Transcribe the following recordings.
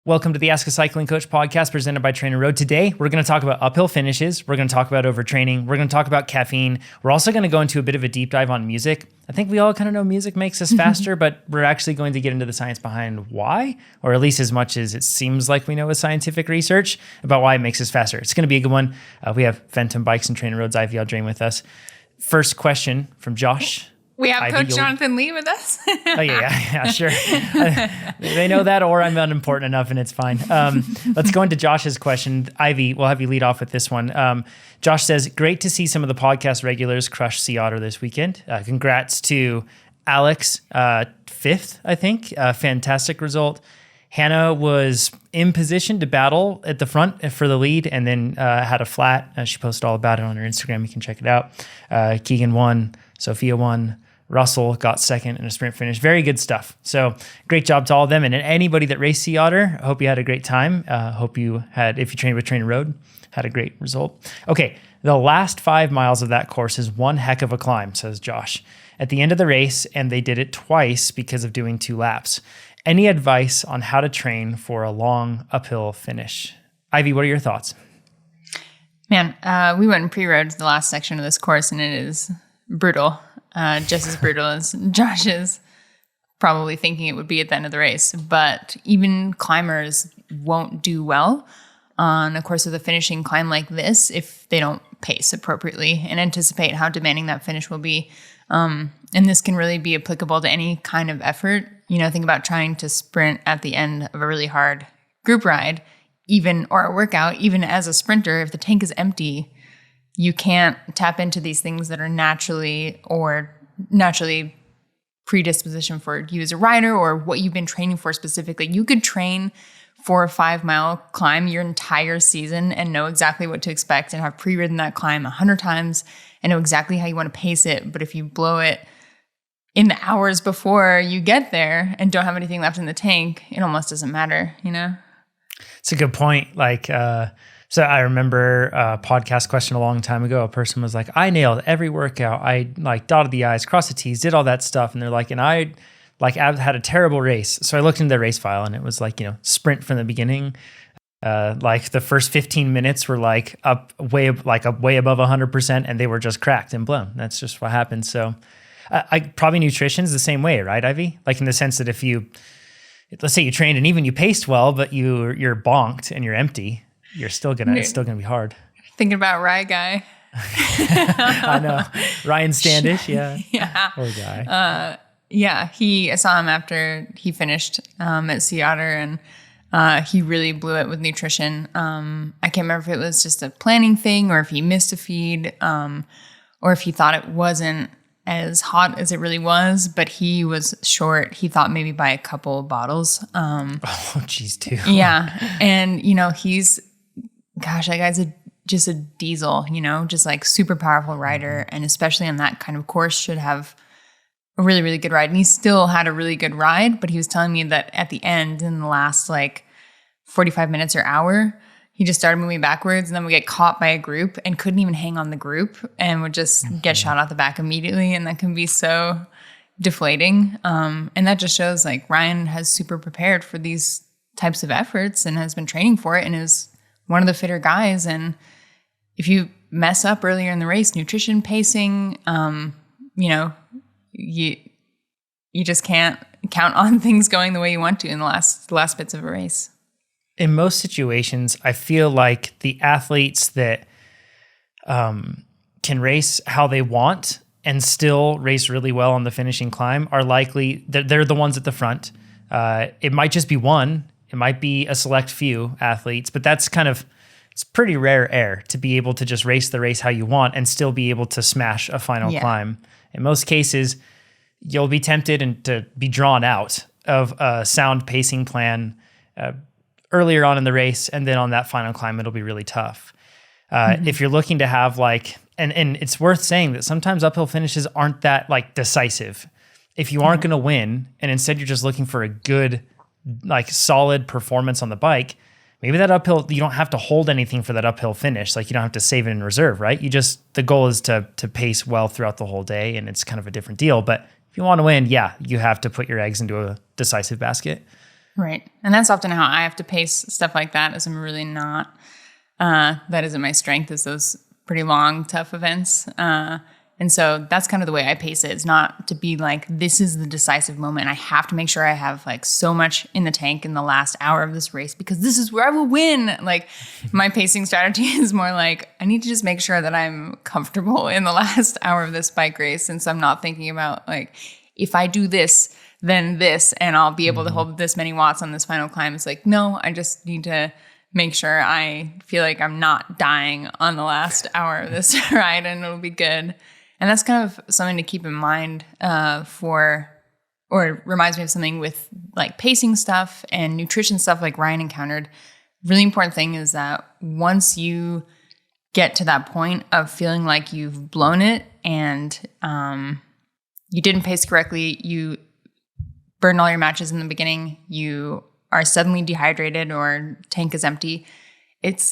Welcome to the Ask a Cycling Coach podcast presented by TrainerRoad. Today, we're going to talk about uphill finishes. We're going to talk about overtraining. We're going to talk about caffeine. We're also going to go into a bit of a deep dive on music. I think we all kind of know music makes us faster, but we're actually going to get into the science behind why, or at least as much as it seems like we know with scientific research about why it makes us faster. It's going to be a good one. We have Phantom Bikes and TrainerRoad's Ivy Aldrain with us. First question from Josh. We have Coach Jonathan Lee with us. Oh, yeah, sure. They know that, or I'm unimportant enough and it's fine. Let's go into Josh's question. Ivy, we'll have you lead off with this one. Josh says, great to see some of the podcast regulars crush Sea Otter this weekend. Congrats to Alex, fifth, I think. Fantastic result. Hannah was in position to battle at the front for the lead and then had a flat. She posted all about it on her Instagram. You can check it out. Keegan won. Sophia won. Russell got second in a sprint finish. Very good stuff. So great job to all of them. And anybody that raced Sea Otter, I hope you had a great time. Hope you had, if you trained with TrainerRoad, had a great result. Okay, the last 5 miles of that course is one heck of a climb, says Josh. At the end of the race, and they did it twice because of doing 2 laps. Any advice on how to train for a long uphill finish? Ivy, what are your thoughts? Man, we went in pre-road to the last section of this course, and it is brutal. Just as brutal as Josh is probably thinking it would be at the end of the race. But even climbers won't do well on a course with a finishing climb like this if they don't pace appropriately and anticipate how demanding that finish will be. And this can really be applicable to any kind of effort. You know, think about trying to sprint at the end of a really hard group ride, or a workout, even as a sprinter. If the tank is empty, you can't tap into these things that are naturally predisposition for you as a rider or what you've been training for specifically. You could train for a 5 mile climb your entire season and know exactly what to expect and have pre-ridden that climb 100 times and know exactly how you want to pace it. But if you blow it in the hours before you get there and don't have anything left in the tank, it almost doesn't matter, you know? It's a good point. So I remember a podcast question a long time ago. A person was like, I nailed every workout. I dotted the I's, crossed the T's, did all that stuff. And they're like, and I had a terrible race. So I looked into the race file and it was sprint from the beginning. The first 15 minutes were way above 100% and they were just cracked and blown. That's just what happened. So probably nutrition is the same way, right, Ivy? In the sense that let's say you trained and even you paced well, but you're bonked and you're empty, it's still gonna be hard. Thinking about Rye Guy. I know. Ryan Standish, yeah. Yeah. Poor guy. I saw him after he finished at Sea Otter, and he really blew it with nutrition. I can't remember if it was just a planning thing or if he missed a feed, or if he thought it wasn't as hot as it really was, but he was short. He thought maybe by a couple of bottles. Oh, geez, too. Yeah. And, that guy's just a diesel, just super powerful rider. And especially on that kind of course should have a really, really good ride. And he still had a really good ride, but he was telling me that at the end, in the last 45 minutes or hour, he just started moving backwards and then would get caught by a group and couldn't even hang on the group and would just get shot out the back immediately. And that can be so deflating. And that just shows Ryan has super prepared for these types of efforts and has been training for it and is one of the fitter guys. And if you mess up earlier in the race, nutrition, pacing, you just can't count on things going the way you want to in the last bits of a race. In most situations, I feel like the athletes that can race how they want and still race really well on the finishing climb are likely, they're the ones at the front. It might just be one. It might be a select few athletes, but that's it's pretty rare air to be able to just race the race how you want and still be able to smash a final climb. In most cases, you'll be tempted and to be drawn out of a sound pacing plan earlier on in the race, and then on that final climb, it'll be really tough. If you're looking to have and it's worth saying that sometimes uphill finishes aren't that decisive. If you aren't going to win, and instead you're just looking for a good, solid performance on the bike, maybe that uphill, you don't have to hold anything for that uphill finish. You don't have to save it in reserve, right? The goal is to pace well throughout the whole day, and it's kind of a different deal. But if you want to win, you have to put your eggs into a decisive basket. Right. And that's often how I have to pace stuff like that, as I'm really not, that isn't my strength, is those pretty long, tough events. And so that's kind of the way I pace it. It's not to be like, this is the decisive moment. I have to make sure I have like so much in the tank in the last hour of this race because this is where I will win. Like my pacing strategy is more like, I need to just make sure that I'm comfortable in the last hour of this bike race. And so I'm not thinking about like, if I do this, then this, and I'll be able to hold this many watts on this final climb. It's like, no, I just need to make sure I feel like I'm not dying on the last hour of this ride, and it'll be good. And that's kind of something to keep in mind or it reminds me of something with like pacing stuff and nutrition stuff like Ryan encountered. Really important thing is that once you get to that point of feeling like you've blown it and you didn't pace correctly, you burned all your matches in the beginning, you are suddenly dehydrated or tank is empty,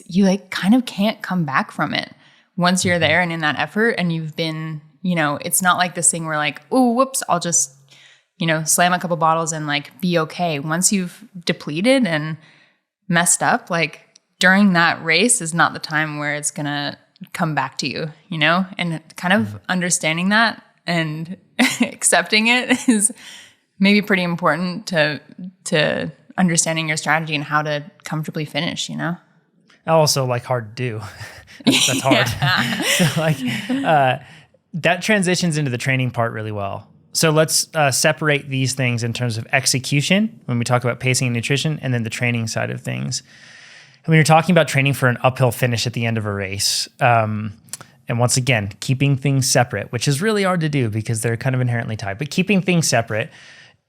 you like kind of can't come back from it. Once you're there and in that effort and you've been, it's not like this thing where like, oh, whoops, I'll just, slam a couple bottles and like be okay. Once you've depleted and messed up, like during that race is not the time where it's going to come back to you, and kind of understanding that and accepting it is maybe pretty important to understanding your strategy and how to comfortably finish, Also like hard to do. That's hard. So that transitions into the training part really well. So let's separate these things in terms of execution when we talk about pacing and nutrition, and then the training side of things. And when you're talking about training for an uphill finish at the end of a race, and once again, keeping things separate, which is really hard to do because they're kind of inherently tied, but keeping things separate,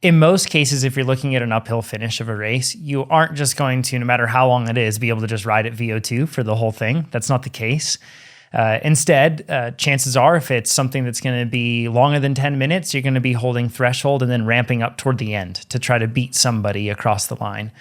in most cases, if you're looking at an uphill finish of a race, you aren't just going to, no matter how long it is, be able to just ride at VO2 for the whole thing. That's not the case. Instead, chances are if it's something that's going to be longer than 10 minutes, you're going to be holding threshold and then ramping up toward the end to try to beat somebody across the line.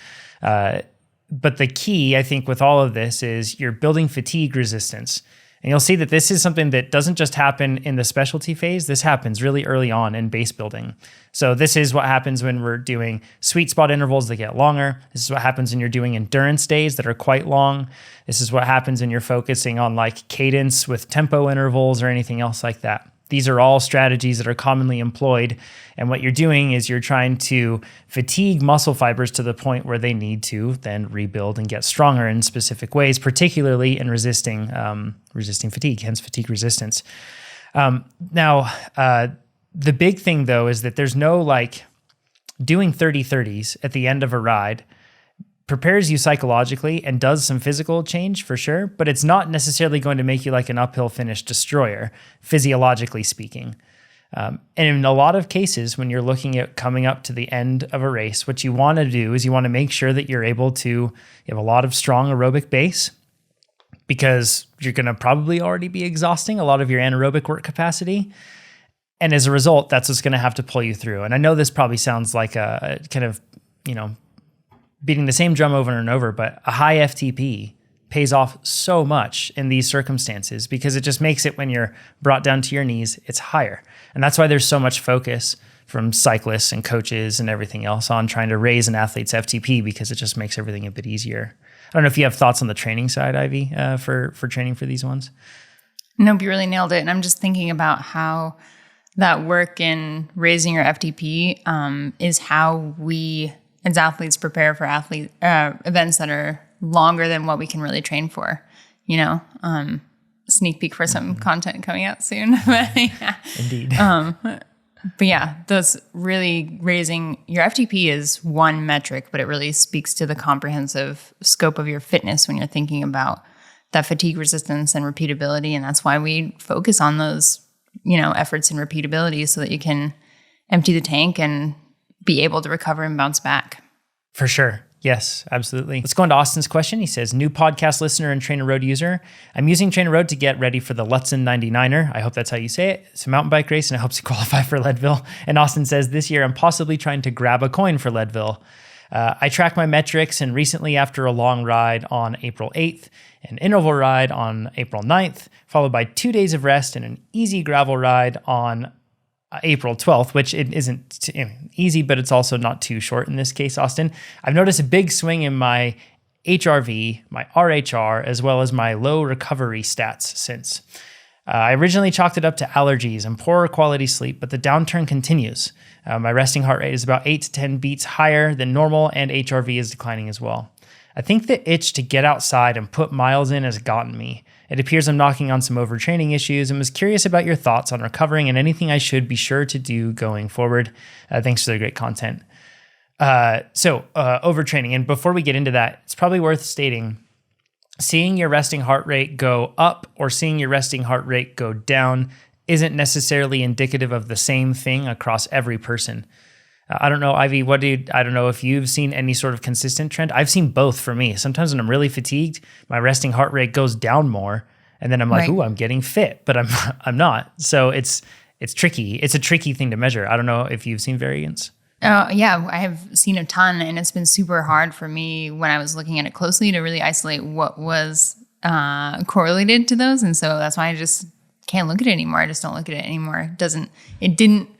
But the key, I think, with all of this is you're building fatigue resistance. And you'll see that this is something that doesn't just happen in the specialty phase. This happens really early on in base building. So this is what happens when we're doing sweet spot intervals that get longer. This is what happens when you're doing endurance days that are quite long. This is what happens when you're focusing on like cadence with tempo intervals or anything else like that. These are all strategies that are commonly employed. And what you're doing is you're trying to fatigue muscle fibers to the point where they need to then rebuild and get stronger in specific ways, particularly in resisting fatigue, hence fatigue resistance. Now, the big thing though is that there's no like doing 30-30s at the end of a ride prepares you psychologically and does some physical change for sure, but it's not necessarily going to make you like an uphill finish destroyer, physiologically speaking. And in a lot of cases, when you're looking at coming up to the end of a race, what you want to do is you want to make sure that you have a lot of strong aerobic base, because you're going to probably already be exhausting a lot of your anaerobic work capacity. And as a result, that's what's going to have to pull you through. And I know this probably sounds like a kind of, beating the same drum over and over, but a high FTP pays off so much in these circumstances because it just makes it, when you're brought down to your knees, it's higher. And that's why there's so much focus from cyclists and coaches and everything else on trying to raise an athlete's FTP, because it just makes everything a bit easier. I don't know if you have thoughts on the training side, Ivy, for training for these ones. Nope, you really nailed it. And I'm just thinking about how that work in raising your FTP is how we as athletes prepare for events that are longer than what we can really train for, sneak peek for some content coming out soon. But, yeah. Indeed. But yeah, those really raising your FTP is one metric, but it really speaks to the comprehensive scope of your fitness when you're thinking about that fatigue resistance and repeatability. And that's why we focus on those, efforts and repeatability, so that you can empty the tank and be able to recover and bounce back. For sure. Yes, absolutely. Let's go on to Austin's question. He says, new podcast listener and TrainerRoad user. I'm using TrainerRoad to get ready for the Lutzen 99er. I hope that's how you say it. It's a mountain bike race and it helps you qualify for Leadville. And Austin says, this year I'm possibly trying to grab a coin for Leadville. I track my metrics, and recently, after a long ride on April 8th, an interval ride on April 9th, followed by 2 days of rest and an easy gravel ride on April 12th, which it isn't easy, but it's also not too short in this case, Austin. I've noticed a big swing in my HRV, my RHR, as well as my low recovery stats since. I originally chalked it up to allergies and poorer quality sleep, but the downturn continues. My resting heart rate is about 8 to 10 beats higher than normal, and HRV is declining as well. I think the itch to get outside and put miles in has gotten me. It appears I'm knocking on some overtraining issues and was curious about your thoughts on recovering and anything I should be sure to do going forward. Thanks for the great content. Overtraining. And before we get into that, it's probably worth stating, seeing your resting heart rate go up or seeing your resting heart rate go down isn't necessarily indicative of the same thing across every person. I don't know, Ivy, I don't know if you've seen any sort of consistent trend. I've seen both for me. Sometimes when I'm really fatigued, my resting heart rate goes down more. And then I'm like, ooh, I'm getting fit, but I'm not. So it's tricky. It's a tricky thing to measure. I don't know if you've seen variance. Yeah, I have seen a ton, and it's been super hard for me when I was looking at it closely to really isolate what was correlated to those. And so that's why I just can't look at it anymore. I just don't look at it anymore. It didn't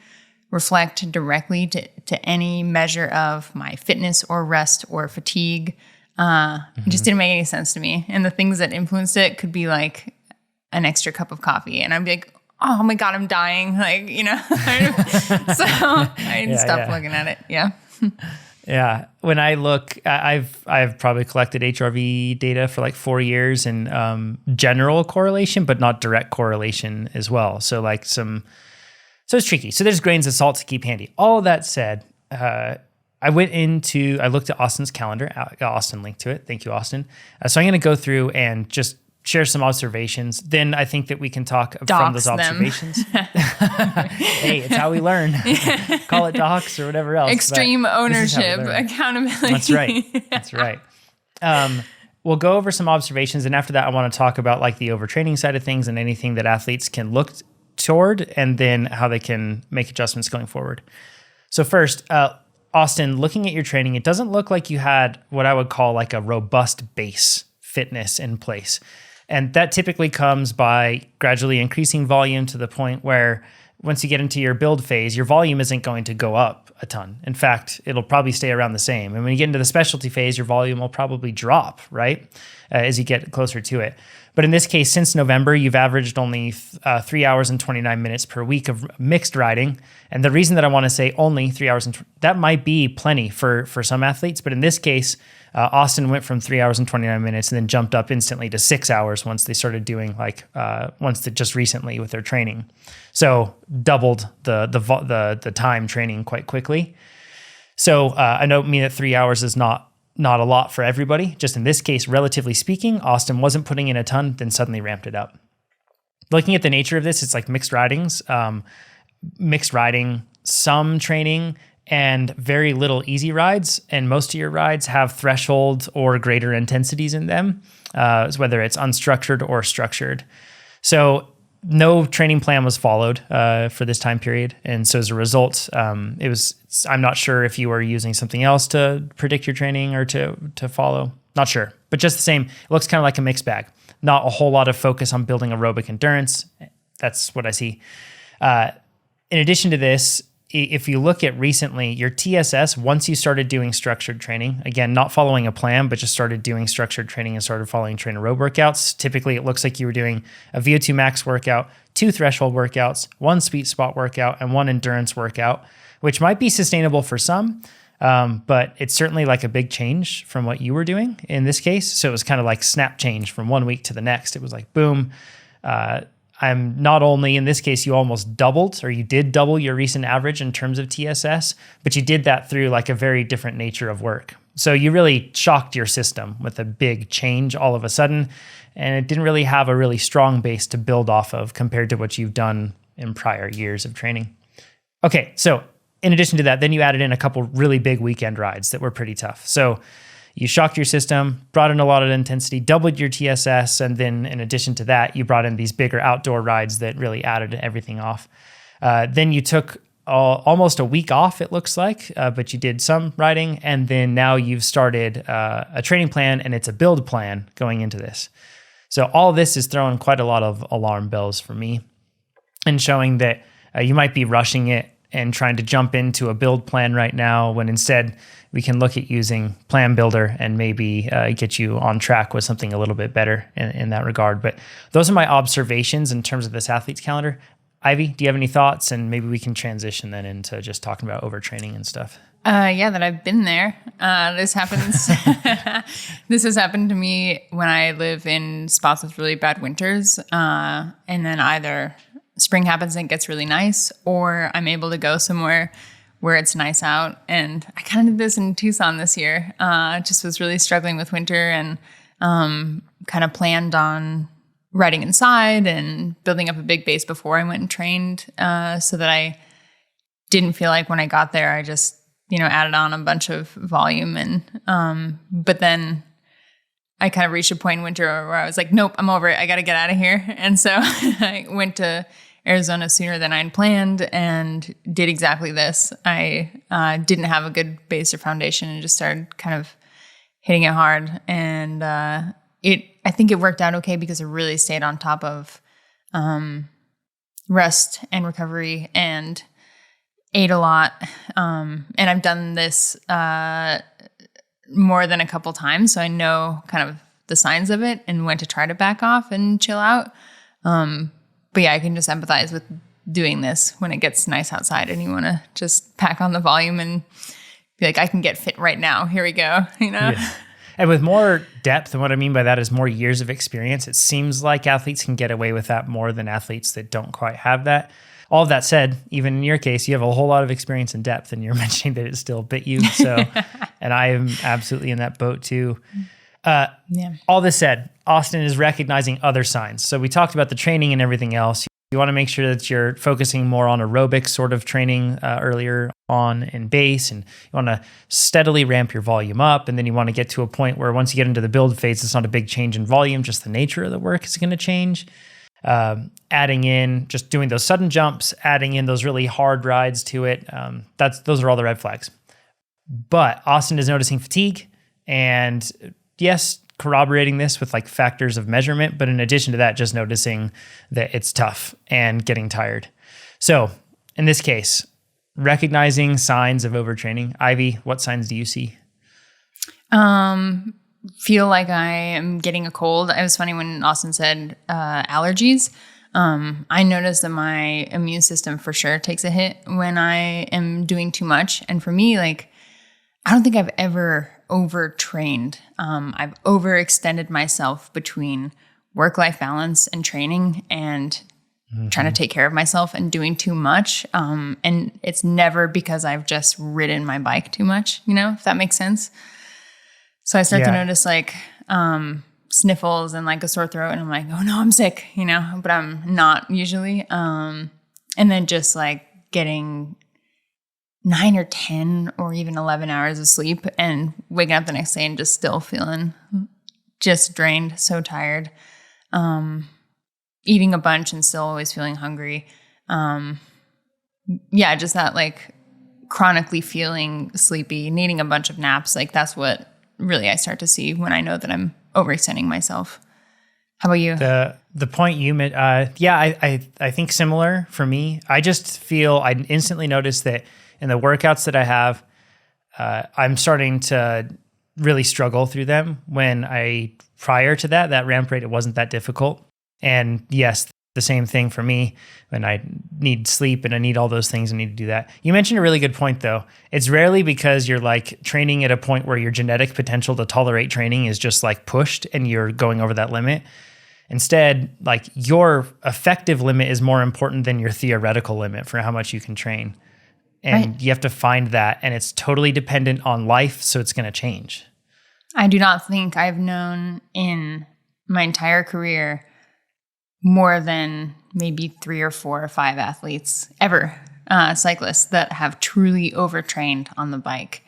reflect directly to any measure of my fitness or rest or fatigue. It just didn't make any sense to me. And the things that influenced it could be like an extra cup of coffee. And I'd be like, oh my God, I'm dying. Like, you know, so I stopped looking at it. Yeah. Yeah. When I look, I've probably collected HRV data for like 4 years and general correlation, but not direct correlation as well. So it's tricky. So there's grains of salt to keep handy. All that said, I looked at Austin's calendar. Austin linked to it. Thank you, Austin. So I'm going to go through and just share some observations. Then I think that we can talk from those observations. Hey, it's how we learn. Call it docs or whatever else. Extreme ownership, accountability. That's right. We'll go over some observations. And after that, I want to talk about like the overtraining side of things and anything that athletes can look toward, and then how they can make adjustments going forward. So first, Austin, looking at your training, it doesn't look like you had what I would call like a robust base fitness in place. And that typically comes by gradually increasing volume to the point where once you get into your build phase, your volume isn't going to go up a ton. In fact, it'll probably stay around the same. And when you get into the specialty phase, your volume will probably drop, right? As you get closer to it. But in this case, since November, you've averaged only 3 hours and 29 minutes per week of mixed riding. And the reason that I want to say only 3 hours, that might be plenty for some athletes. But in this case, Austin went from 3 hours and 29 minutes and then jumped up instantly to 6 hours once they started doing just recently with their training. So doubled the time training quite quickly. So I don't mean that 3 hours is not a lot for everybody. Just in this case, relatively speaking, Austin wasn't putting in a ton, then suddenly ramped it up. Looking at the nature of this, it's like mixed riding, some training, and very little easy rides. And most of your rides have threshold or greater intensities in them, whether it's unstructured or structured. So no training plan was followed for this time period. And so as a result, I'm not sure if you were using something else to predict your training or to follow. Not sure. But just the same, it looks kind of like a mixed bag. Not a whole lot of focus on building aerobic endurance. That's what I see. In addition to this, if you look at recently, your TSS, once you started doing structured training, again, not following a plan, but just started doing structured training and started following TrainerRoad workouts, typically it looks like you were doing a VO2 max workout, 2 threshold workouts, 1 sweet spot workout, and 1 endurance workout, which might be sustainable for some, but it's certainly like a big change from what you were doing in this case. So it was kind of like snap change from 1 week to the next. It was like, boom, I'm not only, in this case, you almost doubled, or you did double your recent average in terms of TSS, but you did that through like a very different nature of work. So you really shocked your system with a big change all of a sudden, and it didn't really have a really strong base to build off of compared to what you've done in prior years of training. Okay, so in addition to that, then you added in a couple really big weekend rides that were pretty tough. So you shocked your system, brought in a lot of intensity, doubled your TSS, and then in addition to that, you brought in these bigger outdoor rides that really added everything off. Then you took almost a week off, it looks like, but you did some riding, and then now you've started a training plan, and it's a build plan going into this. So all this is throwing quite a lot of alarm bells for me and showing that you might be rushing it and trying to jump into a build plan right now, when instead we can look at using Plan Builder and maybe get you on track with something a little bit better in that regard. But those are my observations in terms of this athlete's calendar. Ivy, do you have any thoughts? And maybe we can transition then into just talking about overtraining and stuff. Yeah, that I've been there. This happens. This has happened to me when I live in spots with really bad winters. And then either spring happens and it gets really nice, or I'm able to go somewhere where it's nice out. And I kind of did this in Tucson this year. Just was really struggling with winter and kind of planned on riding inside and building up a big base before I went and trained, so that I didn't feel like when I got there, I just, added on a bunch of volume. And, but then I kind of reached a point in winter where I was like, nope, I'm over it. I got to get out of here. And so I went to Arizona sooner than I'd planned and did exactly this. I didn't have a good base or foundation and just started kind of hitting it hard. And I think it worked out okay because I really stayed on top of rest and recovery and ate a lot. And I've done this more than a couple times, so I know kind of the signs of it and when to try to back off and chill out. But yeah, I can just empathize with doing this when it gets nice outside and you want to just pack on the volume and be like, I can get fit right now. Here we go, Yeah. And with more depth, and what I mean by that is more years of experience, it seems like athletes can get away with that more than athletes that don't quite have that. All of that said, even in your case, you have a whole lot of experience in depth, and you're mentioning that it still bit you. So, and I am absolutely in that boat too. All this said, Austin is recognizing other signs. So we talked about the training and everything else. You want to make sure that you're focusing more on aerobic sort of training earlier on in base, and you want to steadily ramp your volume up. And then you want to get to a point where once you get into the build phase, it's not a big change in volume, just the nature of the work is going to change. Adding in, just doing those sudden jumps, adding in those really hard rides to it. Those are all the red flags. But Austin is noticing fatigue, and yes, corroborating this with like factors of measurement, but in addition to that, just noticing that it's tough and getting tired. So in this case, recognizing signs of overtraining. Ivy, what signs do you see? Feel like I am getting a cold. It was funny when Austin said allergies. I noticed that my immune system for sure takes a hit when I am doing too much. And for me, like, I don't think I've ever overtrained. I've overextended myself between work-life balance and training and trying to take care of myself and doing too much. And it's never because I've just ridden my bike too much, if that makes sense. So I start to notice like sniffles and like a sore throat, and I'm like, oh no, I'm sick, but I'm not usually. And then just like getting 9 or 10 or even 11 hours of sleep and waking up the next day and just still feeling just drained, so tired. Eating a bunch and still always feeling hungry. Just that like chronically feeling sleepy, needing a bunch of naps. Like that's what really I start to see when I know that I'm overextending myself. How about you? The point you made, I think similar for me. I just feel I instantly notice that in the workouts that I have, I'm starting to really struggle through them. When prior to that ramp rate, it wasn't that difficult. And yes, the same thing for me when I need sleep and I need all those things, I need to do that. You mentioned a really good point though. It's rarely because you're like training at a point where your genetic potential to tolerate training is just like pushed and you're going over that limit. Instead, like your effective limit is more important than your theoretical limit for how much you can train. And you have to find that, and it's totally dependent on life, so it's going to change. I do not think I've known in my entire career more than maybe 3 or 4 or 5 athletes ever, cyclists, that have truly overtrained on the bike.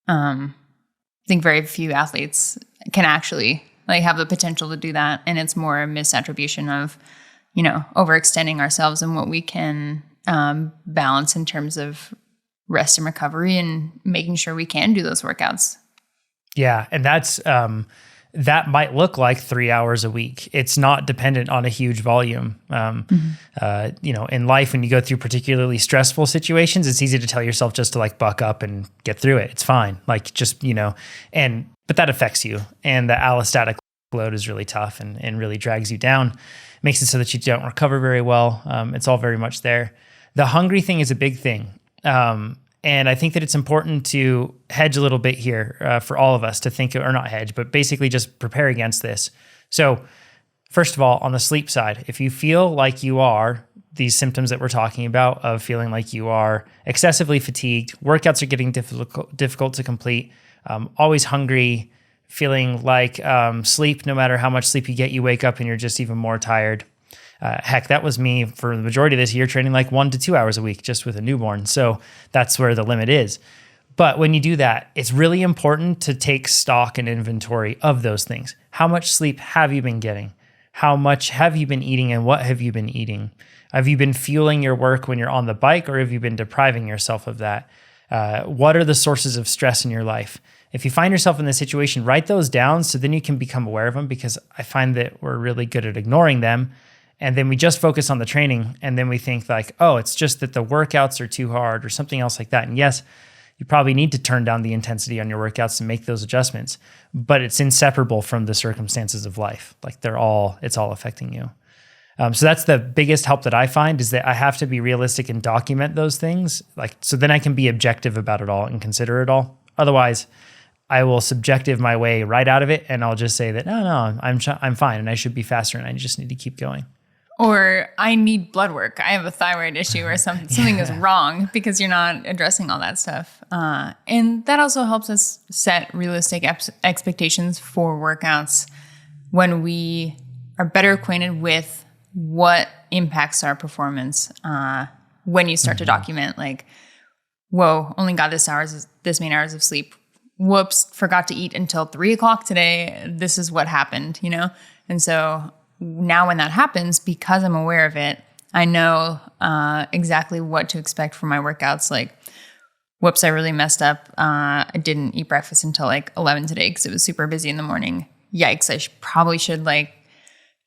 I think very few athletes can actually like have the potential to do that, and it's more a misattribution of, overextending ourselves and what we can balance in terms of rest and recovery and making sure we can do those workouts. Yeah. And that's that might look like 3 hours a week. It's not dependent on a huge volume. In life, when you go through particularly stressful situations, it's easy to tell yourself just to like buck up and get through it. It's fine. Like just, but that affects you. And the allostatic load is really tough and really drags you down, makes it so that you don't recover very well. It's all very much there. The hungry thing is a big thing. And I think that it's important to hedge a little bit here for all of us to think, or not hedge, but basically just prepare against this. So first of all, on the sleep side, if you feel like you are, these symptoms that we're talking about of feeling like you are excessively fatigued, workouts are getting difficult to complete, always hungry, feeling like sleep, no matter how much sleep you get, you wake up and you're just even more tired. Heck, that was me for the majority of this year, training like 1 to 2 hours a week just with a newborn. So that's where the limit is. But when you do that, it's really important to take stock and inventory of those things. How much sleep have you been getting? How much have you been eating and what have you been eating? Have you been fueling your work when you're on the bike, or have you been depriving yourself of that? What are the sources of stress in your life? If you find yourself in this situation, write those down so then you can become aware of them, because I find that we're really good at ignoring them. And then we just focus on the training, and then we think like, oh, it's just that the workouts are too hard or something else like that. And yes, you probably need to turn down the intensity on your workouts and make those adjustments, but it's inseparable from the circumstances of life. Like it's all affecting you. So that's the biggest help that I find, is that I have to be realistic and document those things. So then I can be objective about it all and consider it all. Otherwise, I will subjective my way right out of it, and I'll just say that, no, I'm fine and I should be faster and I just need to keep going. Or I need blood work. I have a thyroid issue, or something is wrong because you're not addressing all that stuff. And that also helps us set realistic expectations for workouts when we are better acquainted with what impacts our performance. When you start to document, like, whoa, only got this many hours of sleep. Whoops, forgot to eat until 3:00 today. This is what happened, And so now when that happens, because I'm aware of it, I know exactly what to expect for my workouts. Like, whoops, I really messed up. I didn't eat breakfast until like 11 today because it was super busy in the morning. Yikes, I probably should like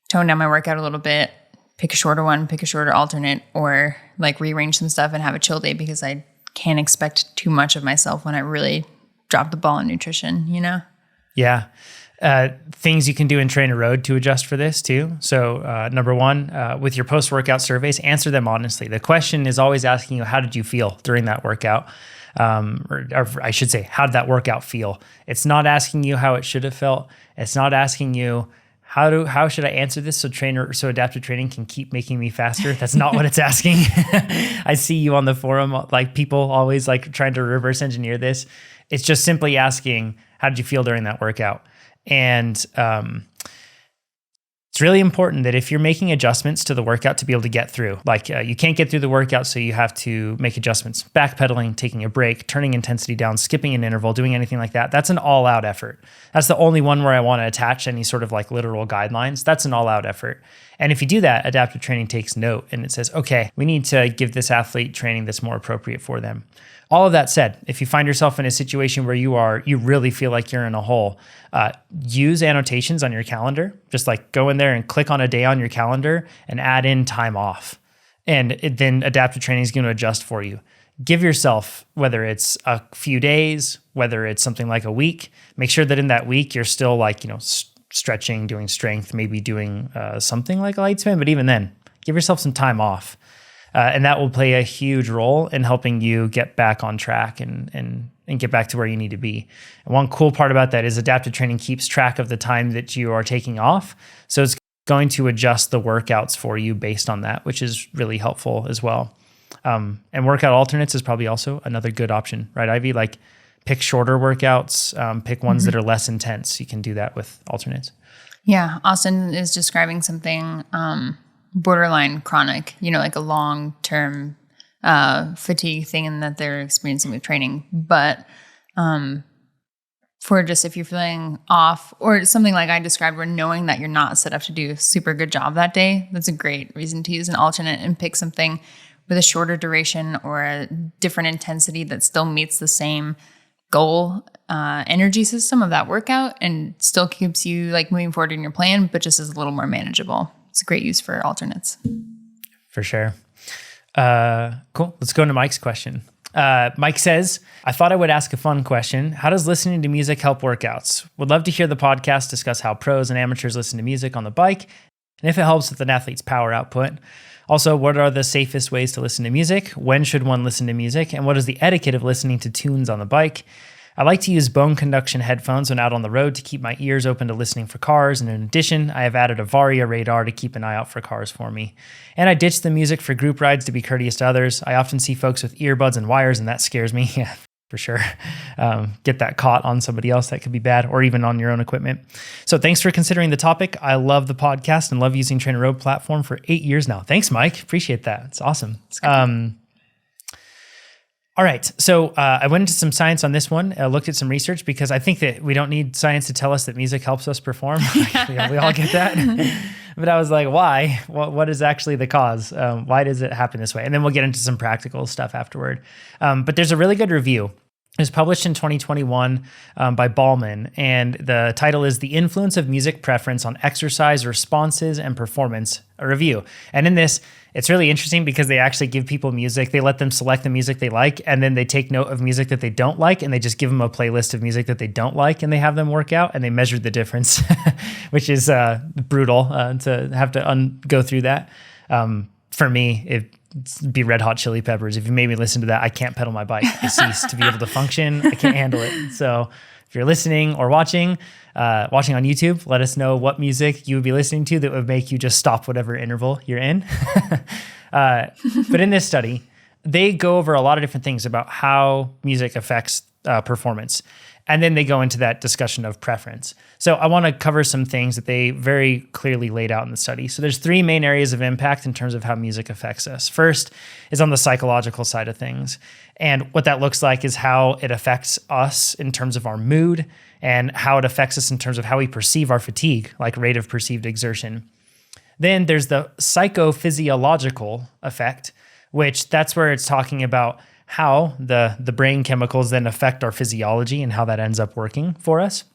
tone down my workout a little bit, pick a shorter one, pick a shorter alternate, or like rearrange some stuff and have a chill day, because I can't expect too much of myself when I really drop the ball in nutrition, Yeah. Things you can do in TrainerRoad to adjust for this too. So number one, with your post-workout surveys, answer them honestly. The question is always asking you, how did you feel during that workout? Or I should say, how did that workout feel? It's not asking you how it should have felt. It's not asking you, how should I answer this so adaptive training can keep making me faster? That's not what it's asking. I see you on the forum, like people always like trying to reverse engineer this. It's just simply asking, how did you feel during that workout? And it's really important that if you're making adjustments to the workout to be able to get through, like you can't get through the workout, so you have to make adjustments, backpedaling, taking a break, turning intensity down, skipping an interval, doing anything like that. That's an all-out effort. That's the only one where I want to attach any sort of like literal guidelines. That's an all-out effort. And if you do that, adaptive training takes note and it says, okay, we need to give this athlete training that's more appropriate for them. All of that said, if you find yourself in a situation where you really feel like you're in a hole, use annotations on your calendar. Just like go in there and click on a day on your calendar and add in time off. And then adaptive training is going to adjust for you. Give yourself, whether it's a few days, whether it's something like a week, make sure that in that week you're still like, stretching, doing strength, maybe doing something like a light spin. But even then, give yourself some time off. And that will play a huge role in helping you get back on track and get back to where you need to be. And one cool part about that is adaptive training keeps track of the time that you are taking off. So it's going to adjust the workouts for you based on that, which is really helpful as well. And workout alternates is probably also another good option, right, Ivy? Like pick shorter workouts, pick ones that are less intense. You can do that with alternates. Yeah. Austin is describing something borderline chronic, like a long-term fatigue thing and that they're experiencing with training. But for just if you're feeling off or something like I described, where knowing that you're not set up to do a super good job that day, that's a great reason to use an alternate and pick something with a shorter duration or a different intensity that still meets the same goal energy system of that workout and still keeps you like moving forward in your plan, but just is a little more manageable. It's a great use for alternates. For sure. Cool. Let's go into Mike's question. Mike says, I thought I would ask a fun question. How does listening to music help workouts? Would love to hear the podcast discuss how pros and amateurs listen to music on the bike and if it helps with an athlete's power output. Also, what are the safest ways to listen to music? When should one listen to music? And what is the etiquette of listening to tunes on the bike? I like to use bone conduction headphones when out on the road to keep my ears open to listening for cars. And in addition, I have added a Varia radar to keep an eye out for cars for me. And I ditched the music for group rides to be courteous to others. I often see folks with earbuds and wires, and that scares me. Yeah, for sure. Get that caught on somebody else. That could be bad, or even on your own equipment. So thanks for considering the topic. I love the podcast and love using TrainerRoad platform for 8 years now. Thanks, Mike. Appreciate that. It's awesome. All right. So I went into some science on this one. I looked at some research because I think that we don't need science to tell us that music helps us perform. we all get that. But I was like, why? What is actually the cause? Why does it happen this way? And then we'll get into some practical stuff afterward. But there's a really good review. It was published in 2021 by Ballman, and the title is The Influence of Music Preference on Exercise Responses and Performance, a review. And in this, it's really interesting because they actually give people music. They let them select the music they like, and then they take note of music that they don't like, and they just give them a playlist of music that they don't like, and they have them work out, and they measured the difference, which is brutal to have to go through that. For me, it'd be Red Hot Chili Peppers. If you made me listen to that, I can't pedal my bike. I cease to be able to function. I can't handle it. So if you're listening or watching on YouTube, let us know what music you would be listening to that would make you just stop whatever interval you're in. But in this study, they go over a lot of different things about how music affects performance. And then they go into that discussion of preference. So I want to cover some things that they very clearly laid out in the study. So there's 3 main areas of impact in terms of how music affects us. First is on the psychological side of things. And what that looks like is how it affects us in terms of our mood and how it affects us in terms of how we perceive our fatigue, like rate of perceived exertion. Then there's the psychophysiological effect, which that's where it's talking about how the brain chemicals then affect our physiology and how that ends up working for us.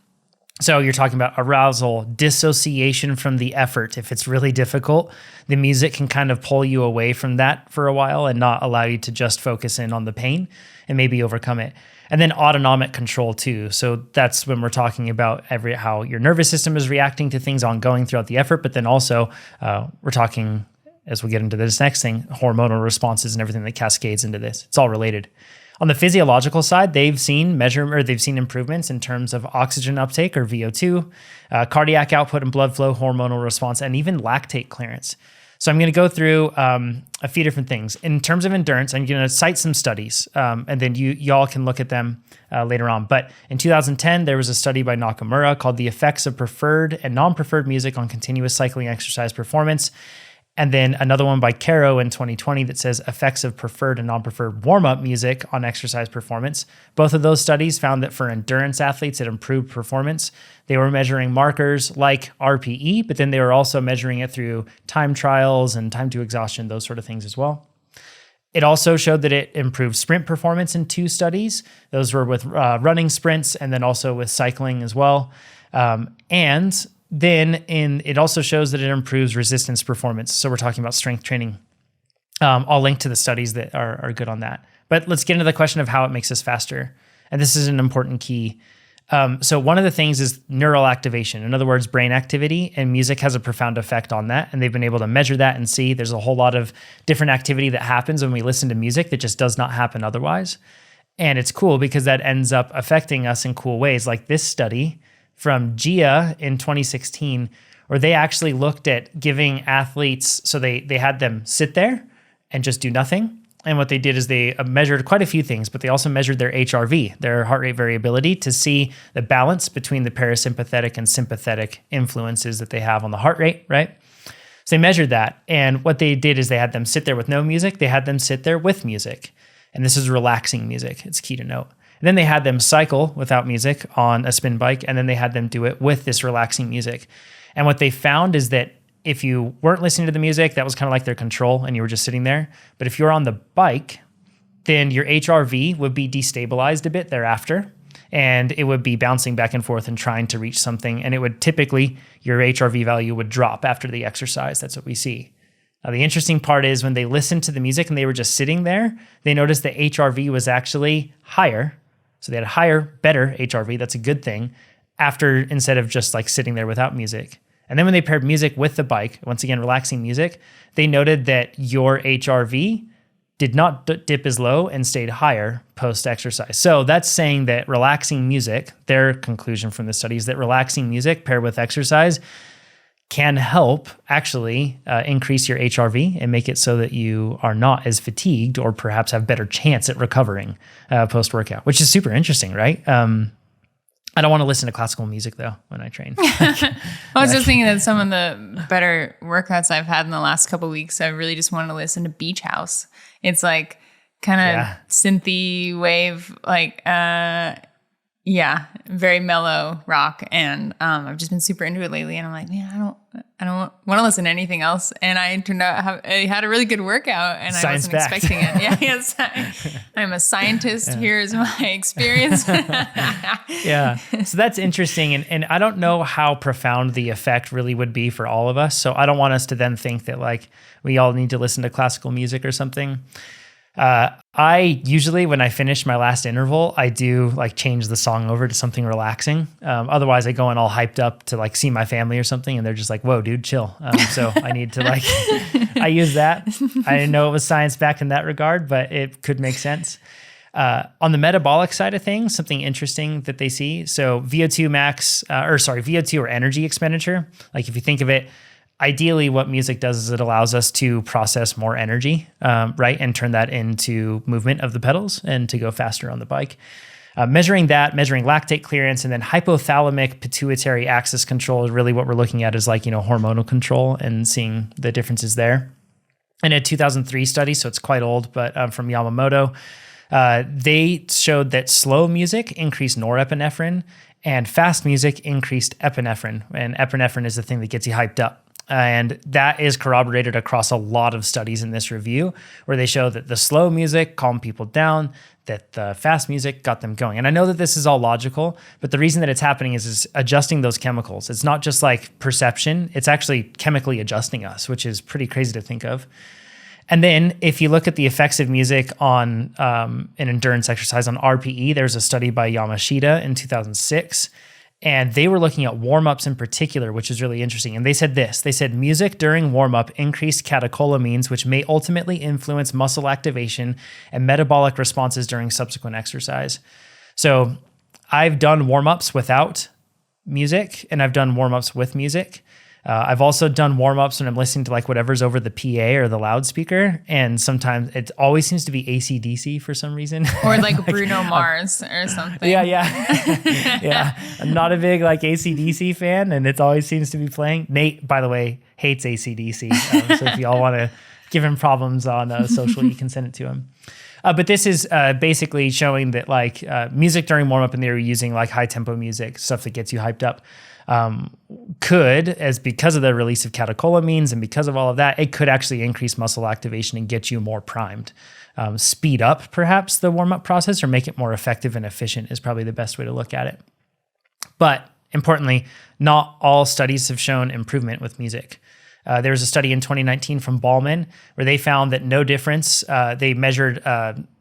So you're talking about arousal, dissociation from the effort. If it's really difficult, the music can kind of pull you away from that for a while and not allow you to just focus in on the pain and maybe overcome it. And then autonomic control too. So that's when we're talking about how your nervous system is reacting to things ongoing throughout the effort, but then also we're talking, as we get into this next thing, hormonal responses and everything that cascades into this. It's all related. On the physiological side, they've seen improvements in terms of oxygen uptake or VO2, cardiac output and blood flow, hormonal response, and even lactate clearance. So I'm going to go through a few different things. In terms of endurance, I'm going to cite some studies, and then y'all can look at them later on. But in 2010, there was a study by Nakamura called The Effects of Preferred and Non-Preferred Music on Continuous Cycling Exercise Performance. And then another one by Caro in 2020 that says effects of preferred and non-preferred warm-up music on exercise performance. Both of those studies found that for endurance athletes, it improved performance. They were measuring markers like RPE, but then they were also measuring it through time trials and time to exhaustion, those sort of things as well. It also showed that it improved sprint performance in 2 studies. Those were with running sprints and then also with cycling as well. And then it also shows that it improves resistance performance. So we're talking about strength training. I'll link to the studies that are good on that. But let's get into the question of how it makes us faster. And this is an important key. So one of the things is neural activation. In other words, brain activity, and music has a profound effect on that. And they've been able to measure that and see there's a whole lot of different activity that happens when we listen to music that just does not happen otherwise. And it's cool because that ends up affecting us in cool ways, like this study from GIA in 2016, where they actually looked at giving athletes, so they had them sit there and just do nothing. And what they did is they measured quite a few things, but they also measured their HRV, their heart rate variability, to see the balance between the parasympathetic and sympathetic influences that they have on the heart rate, right? So they measured that. And what they did is they had them sit there with no music. They had them sit there with music. And this is relaxing music. It's key to note. And then they had them cycle without music on a spin bike, and then they had them do it with this relaxing music. And what they found is that if you weren't listening to the music, that was kind of like their control, and you were just sitting there. But if you're on the bike, then your HRV would be destabilized a bit thereafter. and it would be bouncing back and forth and trying to reach something. And it would typically, your HRV value would drop after the exercise. That's what we see. Now, the interesting part is when they listened to the music and they were just sitting there, they noticed that HRV was actually higher. So they had a higher, better HRV. That's a good thing instead of just like sitting there without music. And then when they paired music with the bike, once again, relaxing music, they noted that your HRV did not dip as low and stayed higher post-exercise. So that's saying that relaxing music, their conclusion from the study is that relaxing music paired with exercise can help actually increase your HRV and make it so that you are not as fatigued or perhaps have better chance at recovering post-workout, which is super interesting, right? I don't want to listen to classical music though when I train. I was just thinking that some of the better workouts I've had in the last couple of weeks, I really just wanted to listen to Beach House. It's like kind of synthy wave, like very mellow rock, and I've just been super into it lately. And I'm like, man, I don't want to listen to anything else. And I turned out I had a really good workout, and Science I wasn't expecting it. Yes, I'm a scientist. Here's my experience. Yeah, so that's interesting, and I don't know how profound the effect really would be for all of us. So I don't want us to then think that like we all need to listen to classical music or something. I usually, when I finish my last interval, I do like change the song over to something relaxing. Otherwise I go in all hyped up to like see my family or something, and they're just like, whoa, dude, chill. So I need to like, I use that. I didn't know it was science back in that regard, but it could make sense. On the metabolic side of things, something interesting that they see. So VO2 or energy expenditure. Like if you think of it, ideally, what music does is it allows us to process more energy, right? And turn that into movement of the pedals and to go faster on the bike. Measuring lactate clearance, and then hypothalamic pituitary axis control is really what we're looking at, is like, hormonal control and seeing the differences there. In a 2003 study, so it's quite old, but from Yamamoto, they showed that slow music increased norepinephrine and fast music increased epinephrine. And epinephrine is the thing that gets you hyped up. And that is corroborated across a lot of studies in this review, where they show that the slow music calmed people down, that the fast music got them going. And I know that this is all logical, but the reason that it's happening is adjusting those chemicals. It's not just like perception, it's actually chemically adjusting us, which is pretty crazy to think of. And then if you look at the effects of music on an endurance exercise on RPE, there's a study by Yamashita in 2006. And they were looking at warm-ups in particular, which is really interesting. And they said this. They said music during warm-up increased catecholamines, which may ultimately influence muscle activation and metabolic responses during subsequent exercise. So I've done warm-ups without music, and I've done warm-ups with music. I've also done warm-ups when I'm listening to like whatever's over the PA or the loudspeaker. And sometimes it always seems to be AC/DC for some reason. Or like Bruno Mars or something. Yeah. Yeah. I'm not a big like AC/DC fan, and it always seems to be playing. Nate, by the way, hates AC/DC. So if y'all want to give him problems on social, you can send it to him. But this is basically showing that like music during warm-up, and they were using like high-tempo music, stuff that gets you hyped up, because of the release of catecholamines and because of all of that, it could actually increase muscle activation and get you more primed. Speed up perhaps the warm-up process, or make it more effective and efficient is probably the best way to look at it. But importantly, not all studies have shown improvement with music. There was a study in 2019 from Ballman where they found that no difference. They measured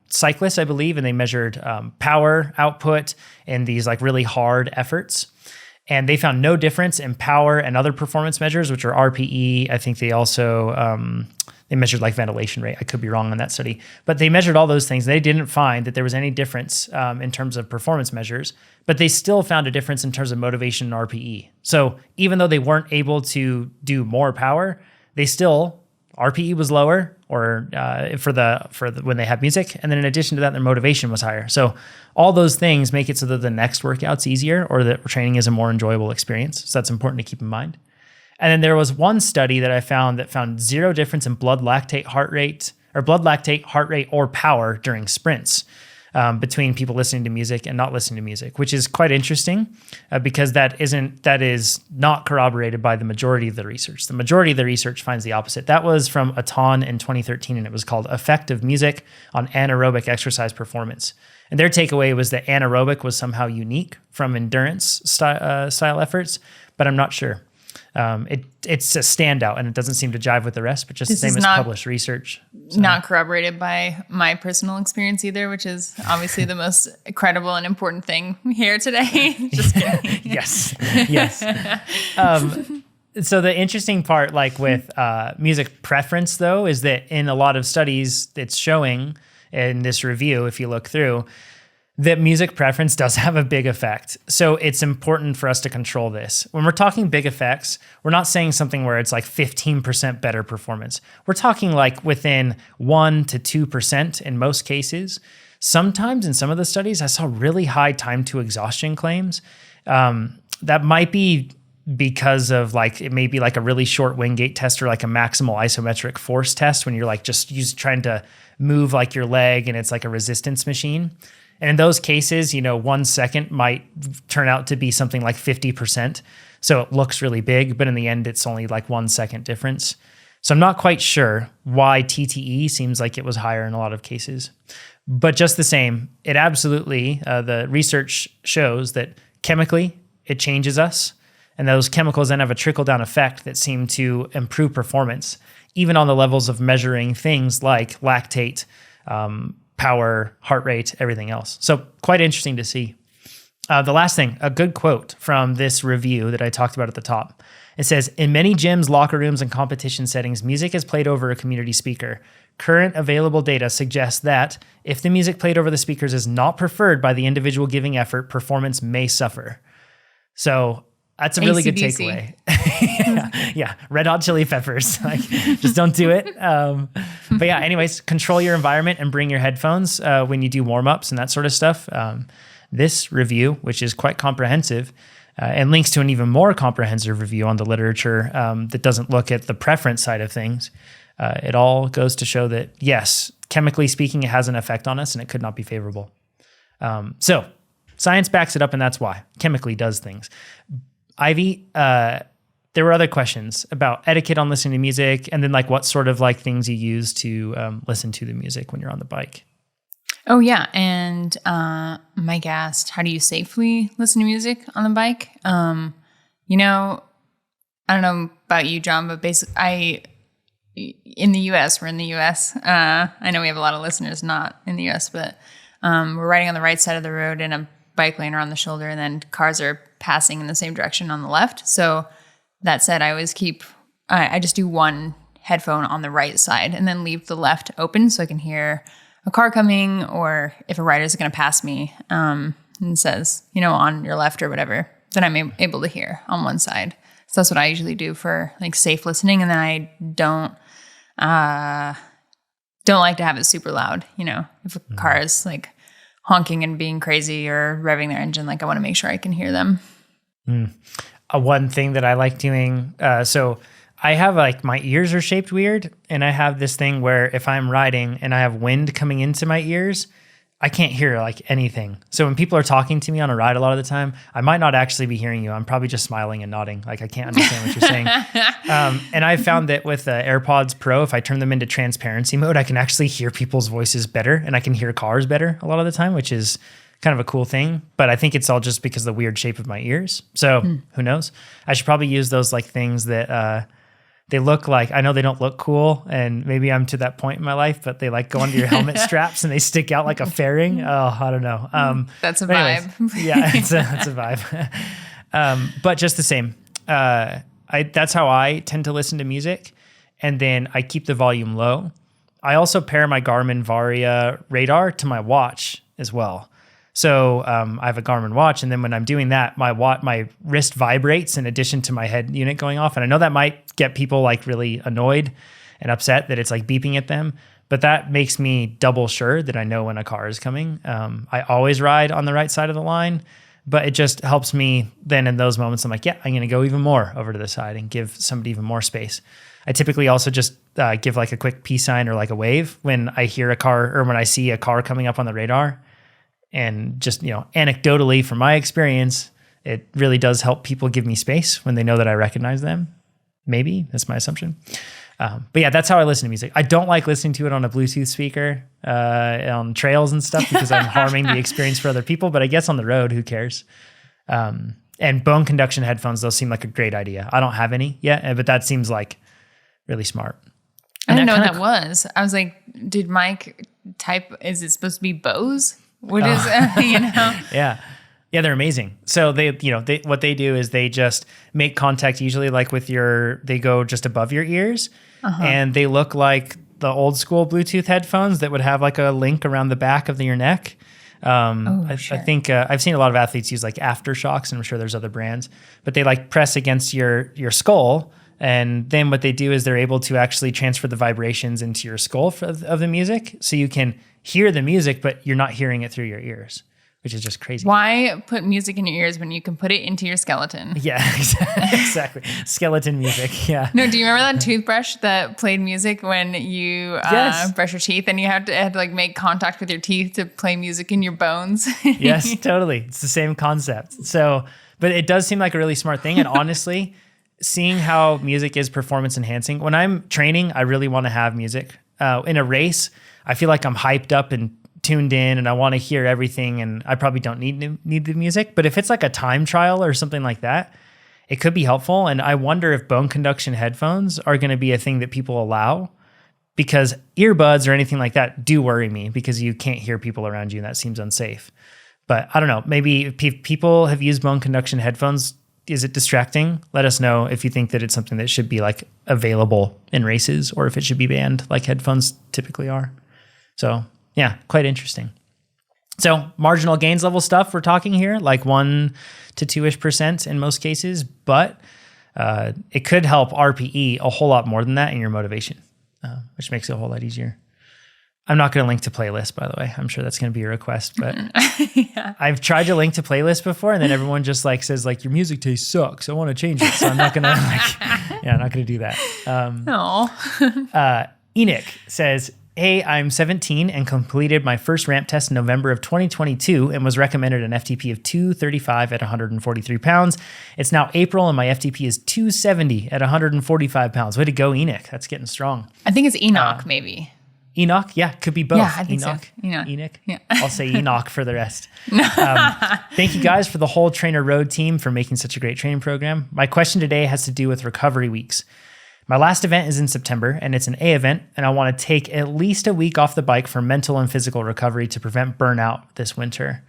cyclists, I believe, and they measured power output in these like really hard efforts. And they found no difference in power and other performance measures, which are RPE. I think they also, they measured like ventilation rate. I could be wrong on that study, but they measured all those things. They didn't find that there was any difference in terms of performance measures, but they still found a difference in terms of motivation and RPE. So even though they weren't able to do more power, they still, RPE was lower, or for the when they had music, and then in addition to that, their motivation was higher. So all those things make it so that the next workout's easier, or that training is a more enjoyable experience. So that's important to keep in mind. And then there was one study that I found that found zero difference in blood lactate heart rate or power during sprints between people listening to music and not listening to music, which is quite interesting because that is not corroborated by the majority of the research. The majority of the research finds the opposite. That was from Atan in 2013, and it was called Effect of Music on Anaerobic Exercise Performance. And their takeaway was that anaerobic was somehow unique from endurance style efforts, but I'm not sure. It's a standout, and it doesn't seem to jive with the rest, but just the same as published research. So. Not corroborated by my personal experience either, which is obviously the most credible and important thing here today. Just kidding. Yes. So the interesting part, like with music preference, though, is that in a lot of studies, it's showing in this review, if you look through, that music preference does have a big effect. So it's important for us to control this. When we're talking big effects, we're not saying something where it's like 15% better performance. We're talking like within 1 to 2% in most cases. Sometimes in some of the studies, I saw really high time to exhaustion claims. That might be because of like, it may be like a really short Wingate test or like a maximal isometric force test when you're like just trying to move like your leg and it's like a resistance machine. And in those cases, 1 second might turn out to be something like 50%. So it looks really big, but in the end, it's only like 1 second difference. So I'm not quite sure why TTE seems like it was higher in a lot of cases. But just the same, it absolutely, the research shows that chemically, it changes us. And those chemicals then have a trickle-down effect that seem to improve performance, even on the levels of measuring things like lactate, power, heart rate, everything else. So quite interesting to see. The last thing, a good quote from this review that I talked about at the top. It says, in many gyms, locker rooms, and competition settings, music is played over a community speaker. Current available data suggests that if the music played over the speakers is not preferred by the individual giving effort, performance may suffer. So that's a really good takeaway. yeah. Red Hot Chili Peppers. Like, just don't do it. But yeah, anyways, control your environment and bring your headphones when you do warm-ups and that sort of stuff. This review, which is quite comprehensive, and links to an even more comprehensive review on the literature that doesn't look at the preference side of things. It all goes to show that, yes, chemically speaking, it has an effect on us and it could not be favorable. So science backs it up, and that's why. Chemically does things. Ivy, there were other questions about etiquette on listening to music, and then like what sort of like things you use to listen to the music when you're on the bike. Oh yeah, and Mike asked, how do you safely listen to music on the bike? I don't know about you, John, but basically, we're in the U.S. I know we have a lot of listeners not in the U.S., but we're riding on the right side of the road in a bike lane or on the shoulder, and then cars are passing in the same direction on the left. So that said, I always I just do one headphone on the right side and then leave the left open so I can hear a car coming, or if a rider is going to pass me and says, on your left or whatever, then I'm able to hear on one side. So that's what I usually do for like safe listening. And then I don't like to have it super loud. If a car is like honking and being crazy or revving their engine, like I want to make sure I can hear them. One thing that I like doing, so I have like my ears are shaped weird, and I have this thing where if I'm riding and I have wind coming into my ears, I can't hear like anything. So when people are talking to me on a ride a lot of the time, I might not actually be hearing you. I'm probably just smiling and nodding. Like I can't understand what you're saying. And I found that with the AirPods Pro, if I turn them into transparency mode, I can actually hear people's voices better, and I can hear cars better a lot of the time, which is kind of a cool thing. But I think it's all just because of the weird shape of my ears. So who knows? I should probably use those like things that they look like, I know they don't look cool, and maybe I'm to that point in my life, but they like go under your helmet straps and they stick out like a fairing. Oh, I don't know. That's a vibe. Yeah, it's a vibe. But just the same, that's how I tend to listen to music. And then I keep the volume low. I also pair my Garmin Varia radar to my watch as well. So I have a Garmin watch, and then when I'm doing that, my wrist vibrates in addition to my head unit going off. And I know that might get people like really annoyed and upset that it's like beeping at them, but that makes me double sure that I know when a car is coming. I always ride on the right side of the line, but it just helps me then in those moments. I'm like, yeah, I'm going to go even more over to the side and give somebody even more space. I typically also just give like a quick peace sign or like a wave when I hear a car or when I see a car coming up on the radar. And just, anecdotally from my experience, it really does help people give me space when they know that I recognize them. Maybe that's my assumption. But yeah, that's how I listen to music. I don't like listening to it on a Bluetooth speaker on trails and stuff because I'm harming the experience for other people. But I guess on the road, who cares? And bone conduction headphones, those seem like a great idea. I don't have any yet, but that seems like really smart. I didn't know what that was. I was like, did Mike type, is it supposed to be Bose? What is, Yeah. Yeah, they're amazing. So what they do is they just make contact usually like they go just above your ears and they look like the old school Bluetooth headphones that would have like a link around the back of your neck. I think I've seen a lot of athletes use like Aftershocks, and I'm sure there's other brands, but they like press against your skull. And then what they do is they're able to actually transfer the vibrations into your skull of the music. So you can hear the music, but you're not hearing it through your ears, which is just crazy. Why put music in your ears when you can put it into your skeleton? Yeah, exactly. Skeleton music. Yeah. No, do you remember that toothbrush that played music when you brush your teeth and you had to like make contact with your teeth to play music in your bones? Yes, totally. It's the same concept. So, but it does seem like a really smart thing. And honestly, seeing how music is performance enhancing, when I'm training, I really want to have music. In a race, I feel like I'm hyped up and tuned in and I want to hear everything, and I probably don't need the music. But if it's like a time trial or something like that, it could be helpful. And I wonder if bone conduction headphones are going to be a thing that people allow, because earbuds or anything like that do worry me because you can't hear people around you and that seems unsafe. But I don't know, maybe if people have used bone conduction headphones, is it distracting? Let us know if you think that it's something that should be like available in races or if it should be banned like headphones typically are. So yeah, quite interesting. So marginal gains level stuff we're talking here, like 1 to 2% in most cases, but it could help RPE a whole lot more than that in your motivation, which makes it a whole lot easier. I'm not going to link to playlist, by the way. I'm sure that's going to be a request, but yeah. I've tried to link to playlist before, and then everyone just like says like your music taste sucks. I want to change it, so I'm not going to I'm not going to do that. Enoch says, "Hey, I'm 17 and completed my first ramp test in November of 2022 and was recommended an FTP of 235 at 143 pounds. It's now April and my FTP is 270 at 145 pounds. Way to go, Enoch. That's getting strong. I think it's Enoch, maybe. Enoch? Yeah, could be both. Yeah, I think Enoch. So. Enoch. Yeah. I'll say Enoch for the rest. Thank you guys for the whole TrainerRoad team for making such a great training program. My question today has to do with recovery weeks. My last event is in September, and it's an A event, and I want to take at least a week off the bike for mental and physical recovery to prevent burnout this winter.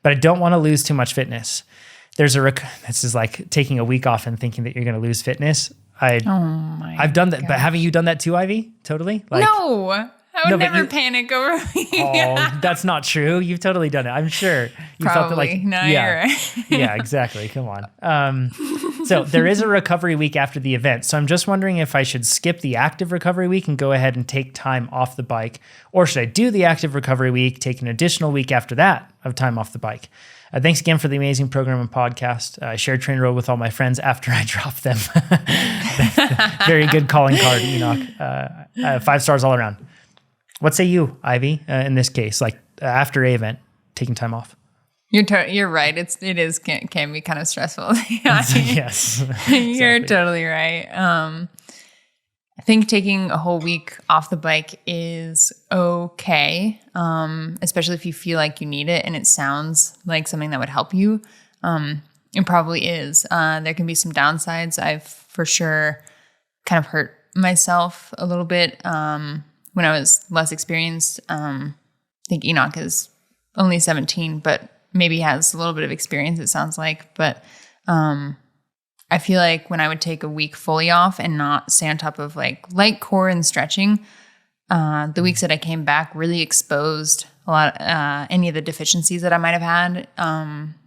But I don't want to lose too much fitness. This is like taking a week off and thinking that you're going to lose fitness. I've done that, but haven't you done that too, Ivy? Totally? Like, no. I would never panic over me. Oh, that's not true. You've totally done it. I'm sure. You felt that like, no, yeah, you're right. Yeah, exactly. Come on. So there is a recovery week after the event. So I'm just wondering if I should skip the active recovery week and go ahead and take time off the bike, or should I do the active recovery week, take an additional week after that of time off the bike? Thanks again for the amazing program and podcast. I shared TrainerRoad with all my friends after I dropped them. Very good calling card, Enoch. 5 stars all around. What say you, Ivy, in this case, like after a event, taking time off? You're right. It can be kind of stressful. Yes. You're exactly. Totally right. I think taking a whole week off the bike is okay, especially if you feel like you need it and it sounds like something that would help you. It probably is. There can be some downsides. I've for sure kind of hurt myself a little bit when I was less experienced. I think Enoch is only 17, but maybe has a little bit of experience, it sounds like. But I feel like when I would take a week fully off and not stay on top of like light core and stretching, the weeks that I came back really exposed a lot, any of the deficiencies that I might have had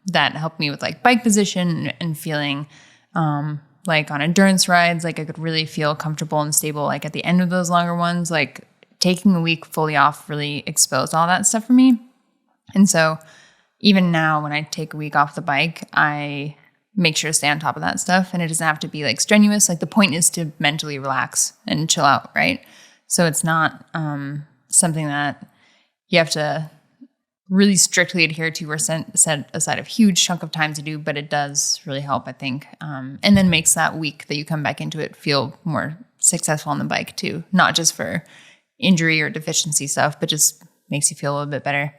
that helped me with like bike position and feeling like on endurance rides, like I could really feel comfortable and stable. Like at the end of those longer ones, like taking a week fully off really exposed all that stuff for me. And so even now when I take a week off the bike, I make sure to stay on top of that stuff. And it doesn't have to be like strenuous. Like the point is to mentally relax and chill out, right? So it's not something that you have to really strictly adhere to or set aside a huge chunk of time to do, but it does really help, I think. And then makes that week that you come back into it feel more successful on the bike too, not just for injury or deficiency stuff, but just makes you feel a little bit better.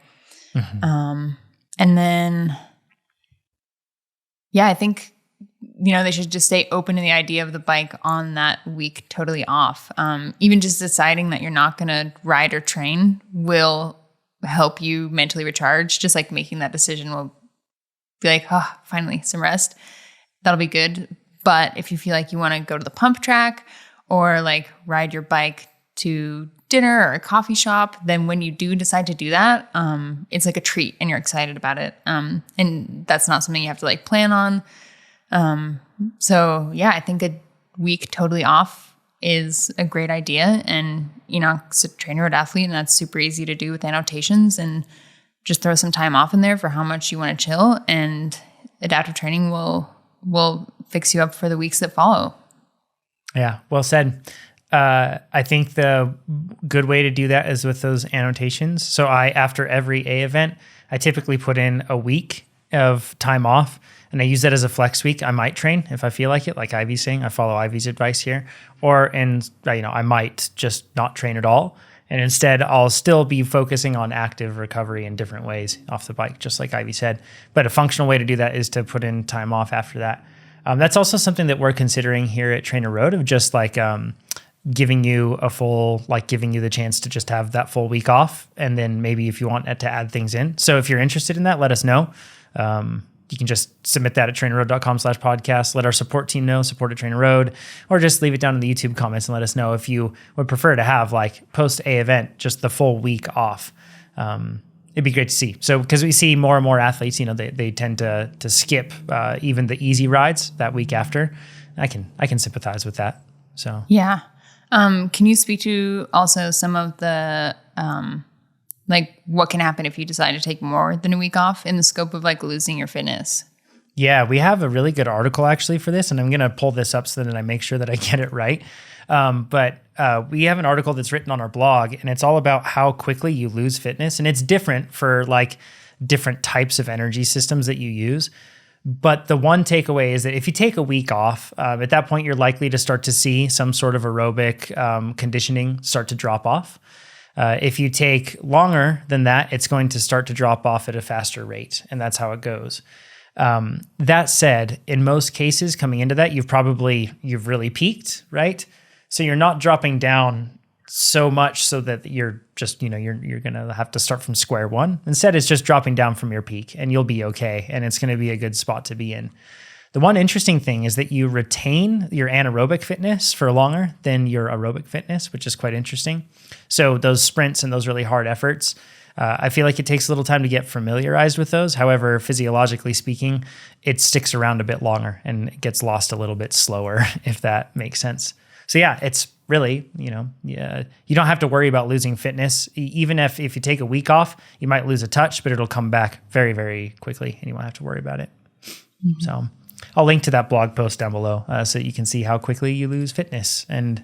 And then, I think, they should just stay open to the idea of the bike on that week totally off. Even just deciding that you're not going to ride or train will help you mentally recharge. Just like making that decision will be like, oh, finally some rest. That'll be good. But if you feel like you want to go to the pump track or like ride your bike to dinner or a coffee shop, then when you do decide to do that, it's like a treat and you're excited about it. And that's not something you have to like plan on. I think a week totally off is a great idea. And, it's a TrainerRoad athlete, and that's super easy to do with annotations, and just throw some time off in there for how much you want to chill, and adaptive training will fix you up for the weeks that follow. Yeah, well said. I think the good way to do that is with those annotations. So after every A event, I typically put in a week of time off, and I use that as a flex week. I might train if I feel like it, like Ivy's saying. I follow Ivy's advice here. I might just not train at all. And instead, I'll still be focusing on active recovery in different ways off the bike, just like Ivy said. But a functional way to do that is to put in time off after that. That's also something that we're considering here at TrainerRoad, of just like giving you the chance to just have that full week off. And then maybe if you want to add things in. So if you're interested in that, let us know. You can just submit that at trainerroad.com/podcast. Let our support team know, support at TrainerRoad, or just leave it down in the YouTube comments and let us know if you would prefer to have like post A event, just the full week off. It'd be great to see. So, because we see more and more athletes, they tend to skip even the easy rides that week after. I can sympathize with that. So yeah. Can you speak to also some of the like what can happen if you decide to take more than a week off in the scope of like losing your fitness? Yeah, we have a really good article actually for this, and I'm going to pull this up so that I make sure that I get it right. But we have an article that's written on our blog, and it's all about how quickly you lose fitness. And it's different for like different types of energy systems that you use. But the one takeaway is that if you take a week off, at that point, you're likely to start to see some sort of aerobic conditioning start to drop off. If you take longer than that, it's going to start to drop off at a faster rate. And that's how it goes. That said, in most cases coming into that, you've really peaked, right? So you're not dropping down so much so that you're just, you're going to have to start from square one. Instead, it's just dropping down from your peak and you'll be okay. And it's going to be a good spot to be in. The one interesting thing is that you retain your anaerobic fitness for longer than your aerobic fitness, which is quite interesting. So those sprints and those really hard efforts, I feel like it takes a little time to get familiarized with those. However, physiologically speaking, it sticks around a bit longer and it gets lost a little bit slower, if that makes sense. So yeah, it's really, you don't have to worry about losing fitness. Even if you take a week off, you might lose a touch, but it'll come back very, very quickly and you won't have to worry about it. Mm-hmm. So I'll link to that blog post down below so you can see how quickly you lose fitness and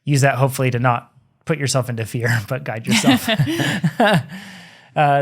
use that hopefully to not put yourself into fear, but guide yourself.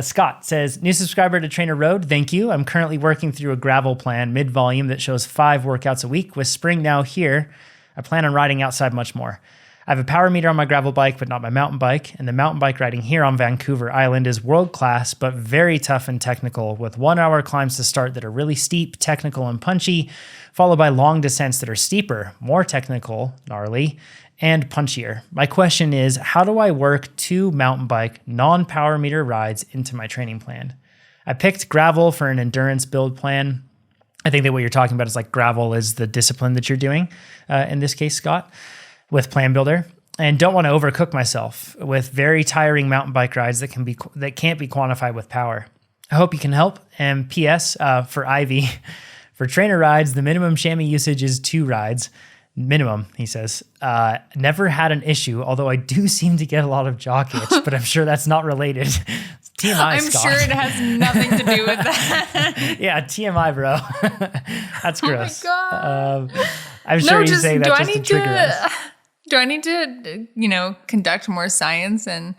Scott says, new subscriber to TrainerRoad. Thank you. I'm currently working through a gravel plan mid-volume that shows 5 workouts a week. With spring now here, I plan on riding outside much more. I have a power meter on my gravel bike, but not my mountain bike. And the mountain bike riding here on Vancouver Island is world-class, but very tough and technical, with 1-hour climbs to start that are really steep, technical, and punchy, followed by long descents that are steeper, more technical, gnarly, and punchier. My question is, how do I work 2 mountain bike non-power meter rides into my training plan? I picked gravel for an endurance build plan. I think that what you're talking about is like gravel is the discipline that you're doing, in this case, Scott, with Plan Builder, and don't want to overcook myself with very tiring mountain bike rides that can't be quantified with power. I hope you can help. And P.S. For Ivy, for trainer rides, the minimum chamois usage is 2 rides. Minimum, he says. Never had an issue, although I do seem to get a lot of jock itch, but I'm sure that's not related. TMI, I'm Scott. Sure it has nothing to do with that. Yeah, TMI, bro. That's gross. Oh my God. I'm sure he's saying that just to trigger us. Do I need to, conduct more science and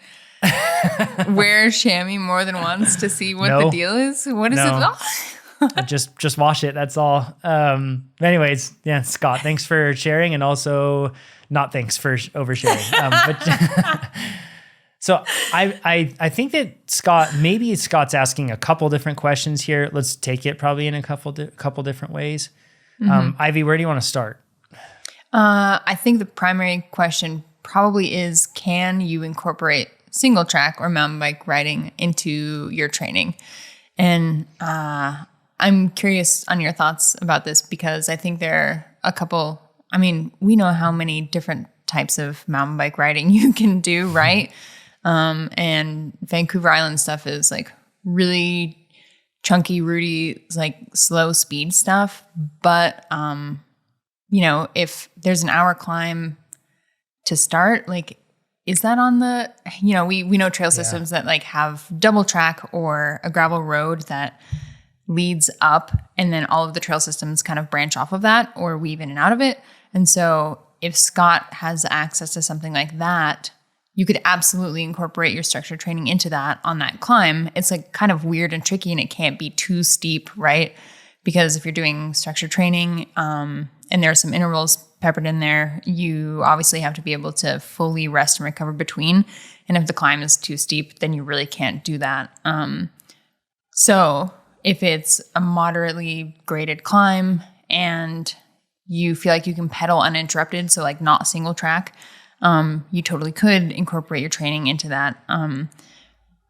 wear chamois more than once to see what the deal is? What is it? Just wash it. That's all. Anyways, yeah, Scott, thanks for sharing, and also not thanks for oversharing. But so I think that maybe Scott's asking a couple different questions here. Let's take it probably in a couple different ways. Ivy, where do you want to start? I think the primary question probably is, can you incorporate single track or mountain bike riding into your training? And I'm curious on your thoughts about this, because I think there are a couple, we know how many different types of mountain bike riding you can do, right? And Vancouver Island stuff is like really chunky, rooty, like slow speed stuff. But, if there's an hour climb to start, like, is that on the, we know trail systems that like have double track or a gravel road that leads up, and then all of the trail systems kind of branch off of that or weave in and out of it. And so if Scott has access to something like that, you could absolutely incorporate your structured training into that on that climb. It's like kind of weird and tricky, and it can't be too steep, right? Because if you're doing structured training, and there are some intervals peppered in there, you obviously have to be able to fully rest and recover between. And if the climb is too steep, then you really can't do that. So if it's a moderately graded climb and you feel like you can pedal uninterrupted, so like not single track, you totally could incorporate your training into that.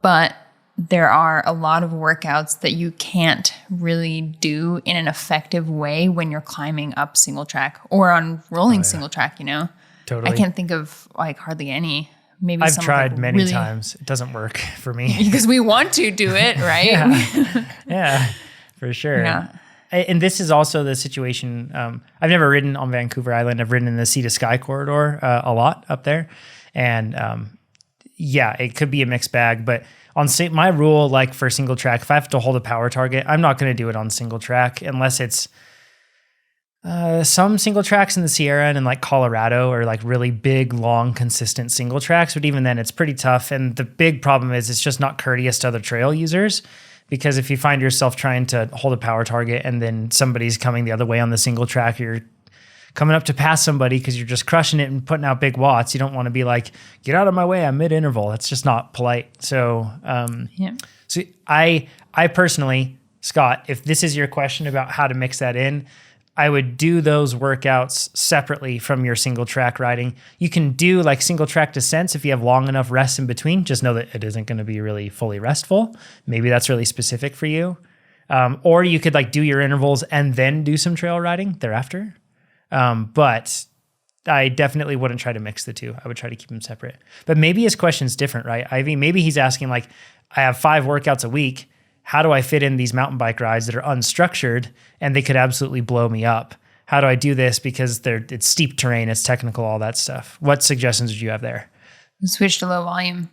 But there are a lot of workouts that you can't really do in an effective way when you're climbing up single track or on rolling single track, Totally. I can't think of like hardly any. Maybe I've tried many times. It doesn't work for me. Because we want to do it, right? Yeah, for sure. Yeah. And this is also the situation. I've never ridden on Vancouver Island. I've ridden in the Sea to Sky corridor a lot up there. And it could be a mixed bag. But on my rule, like for single track, if I have to hold a power target, I'm not going to do it on single track unless it's some single tracks in the Sierra and in like Colorado are like really big, long, consistent single tracks. But even then, it's pretty tough. And the big problem is it's just not courteous to other trail users. Because if you find yourself trying to hold a power target and then somebody's coming the other way on the single track, you're coming up to pass somebody because you're just crushing it and putting out big watts. You don't want to be like, get out of my way, I'm mid-interval. That's just not polite. So, So I personally, Scott, if this is your question about how to mix that in, I would do those workouts separately from your single track riding. You can do like single track descents if you have long enough rest in between. Just know that it isn't going to be really fully restful. Maybe that's really specific for you. Or you could like do your intervals and then do some trail riding thereafter. But I definitely wouldn't try to mix the two. I would try to keep them separate. But maybe his question's different, right, Ivy? Maybe he's asking like, I have 5 workouts a week. How do I fit in these mountain bike rides that are unstructured and they could absolutely blow me up? How do I do this? Because it's steep terrain, it's technical, all that stuff. What suggestions would you have there? Switch to low volume.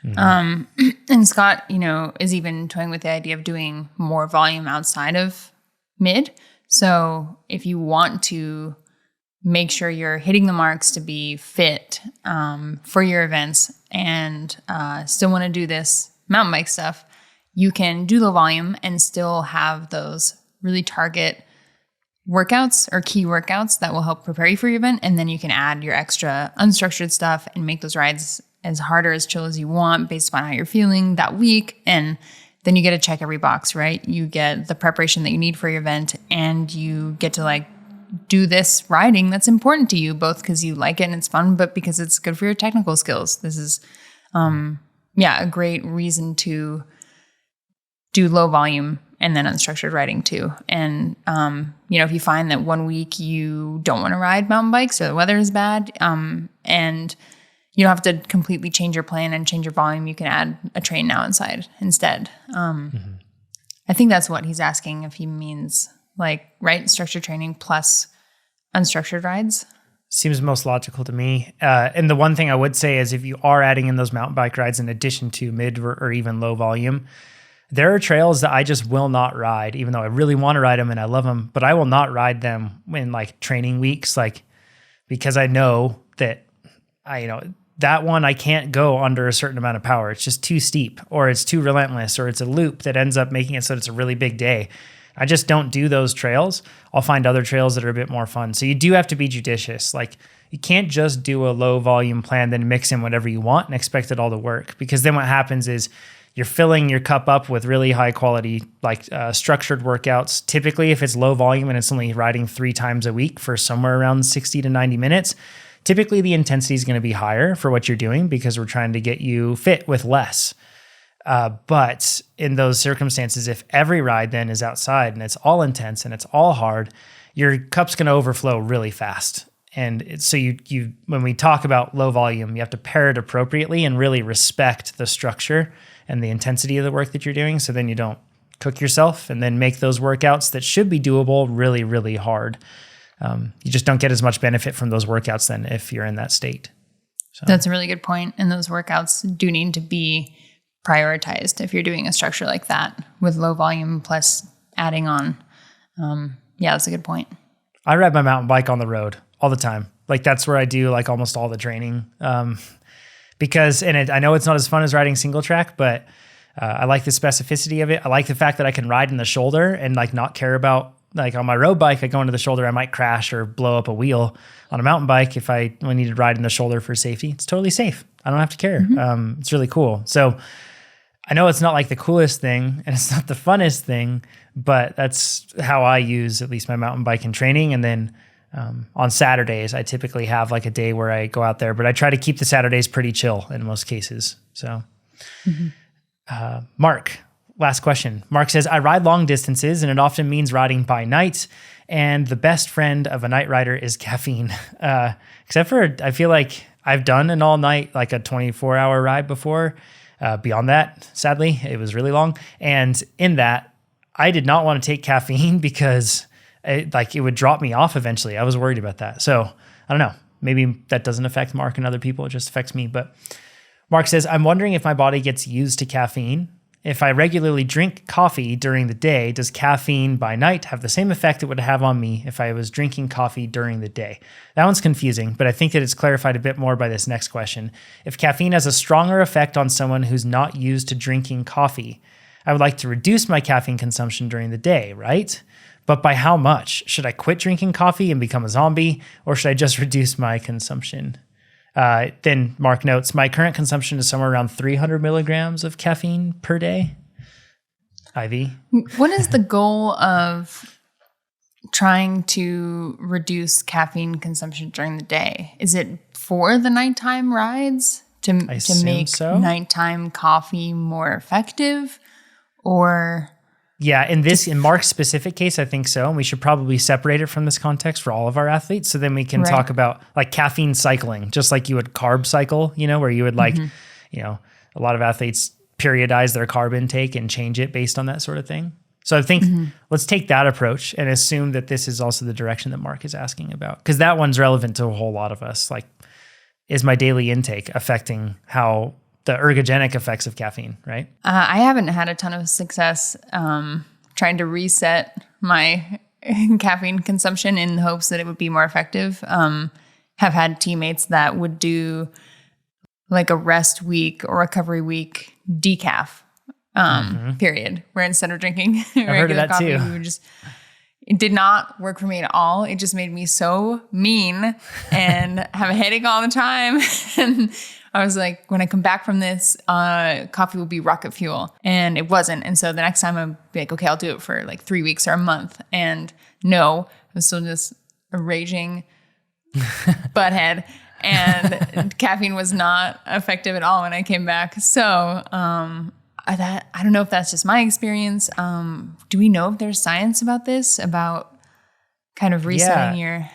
And Scott, is even toying with the idea of doing more volume outside of mid. So if you want to make sure you're hitting the marks to be fit for your events and still want to do this mountain bike stuff, you can do low volume and still have those really target workouts or key workouts that will help prepare you for your event. And then you can add your extra unstructured stuff and make those rides as hard or as chill as you want based upon how you're feeling that week. And then you get to check every box, right? You get the preparation that you need for your event, and you get to like do this riding that's important to you, both because you like it and it's fun, but because it's good for your technical skills. This is, a great reason to do low volume and then unstructured riding too. And, if you find that one week you don't want to ride mountain bikes or the weather is bad, and you don't have to completely change your plan and change your volume, you can add a train now inside instead. I think that's what he's asking, if he means like, right, structured training plus unstructured rides. Seems most logical to me. And the one thing I would say is if you are adding in those mountain bike rides in addition to mid or even low volume, there are trails that I just will not ride, even though I really want to ride them and I love them, but I will not ride them in like training weeks, like, because I know that that one I can't go under a certain amount of power. It's just too steep, or it's too relentless, or it's a loop that ends up making it so it's a really big day. I just don't do those trails. I'll find other trails that are a bit more fun. So you do have to be judicious. Like you can't just do a low volume plan, then mix in whatever you want and expect it all to work. Because then what happens is you're filling your cup up with really high quality, like structured workouts. Typically, if it's low volume and it's only riding 3 times a week for somewhere around 60 to 90 minutes, typically the intensity is going to be higher for what you're doing because we're trying to get you fit with less. But in those circumstances, if every ride then is outside and it's all intense and it's all hard, your cup's going to overflow really fast. And so you when we talk about low volume, you have to pair it appropriately and really respect the structure and the intensity of the work that you're doing. So then you don't cook yourself and then make those workouts that should be doable really, really hard. You just don't get as much benefit from those workouts then if you're in that state. So. That's a really good point. And those workouts do need to be prioritized if you're doing a structure like that with low volume plus adding on. Yeah, that's a good point. I ride my mountain bike on the road all the time. Like that's where I do like almost all the training. Because I know it's not as fun as riding single track, but I like the specificity of it. I like the fact that I can ride in the shoulder and like not care about, like on my road bike, I go into the shoulder, I might crash or blow up a wheel. On a mountain bike, if I need to ride in the shoulder for safety, it's totally safe. I don't have to care. Mm-hmm. It's really cool. So I know it's not like the coolest thing and it's not the funnest thing, but that's how I use at least my mountain bike in training. And then on Saturdays, I typically have like a day where I go out there, but I try to keep the Saturdays pretty chill in most cases. So Mark, last question. Mark says, I ride long distances and it often means riding by night. And the best friend of a night rider is caffeine. Except for, I feel like I've done an all night, like a 24-hour ride before. Beyond that, sadly, it was really long. And in that, I did not want to take caffeine because it would drop me off eventually. I was worried about that. So I don't know. Maybe that doesn't affect Mark and other people. It just affects me. But Mark says, I'm wondering if my body gets used to caffeine. If I regularly drink coffee during the day, does caffeine by night have the same effect it would have on me if I was drinking coffee during the day? That one's confusing, but I think that it's clarified a bit more by this next question. If caffeine has a stronger effect on someone who's not used to drinking coffee, I would like to reduce my caffeine consumption during the day, right? But by how much? Should I quit drinking coffee and become a zombie, or should I just reduce my consumption? Then Mark notes, my current consumption is somewhere around 300 milligrams of caffeine per day. Ivy? What is the goal of trying to reduce caffeine consumption during the day? Is it for the nighttime rides to make nighttime coffee more effective? Or... Yeah, in Mark's specific case, I think so. And we should probably separate it from this context for all of our athletes. So then we can talk about like caffeine cycling, just like you would carb cycle, where you would like, a lot of athletes periodize their carb intake and change it based on that sort of thing. So I think let's take that approach and assume that this is also the direction that Mark is asking about. Because that one's relevant to a whole lot of us. Like, is my daily intake affecting how the ergogenic effects of caffeine, right? I haven't had a ton of success trying to reset my caffeine consumption in the hopes that it would be more effective. Have had teammates that would do like a rest week or recovery week decaf period, where instead of drinking regular coffee, we would just... It did not work for me at all. It just made me so mean and have a headache all the time. And I was like, when I come back from this, coffee will be rocket fuel. And it wasn't. And so the next time I'd be like, okay, I'll do it for like 3 weeks or a month. And no, I was still just a raging butthead. And caffeine was not effective at all when I came back. So I don't know if that's just my experience. Do we know if there's science about this, about kind of resetting your...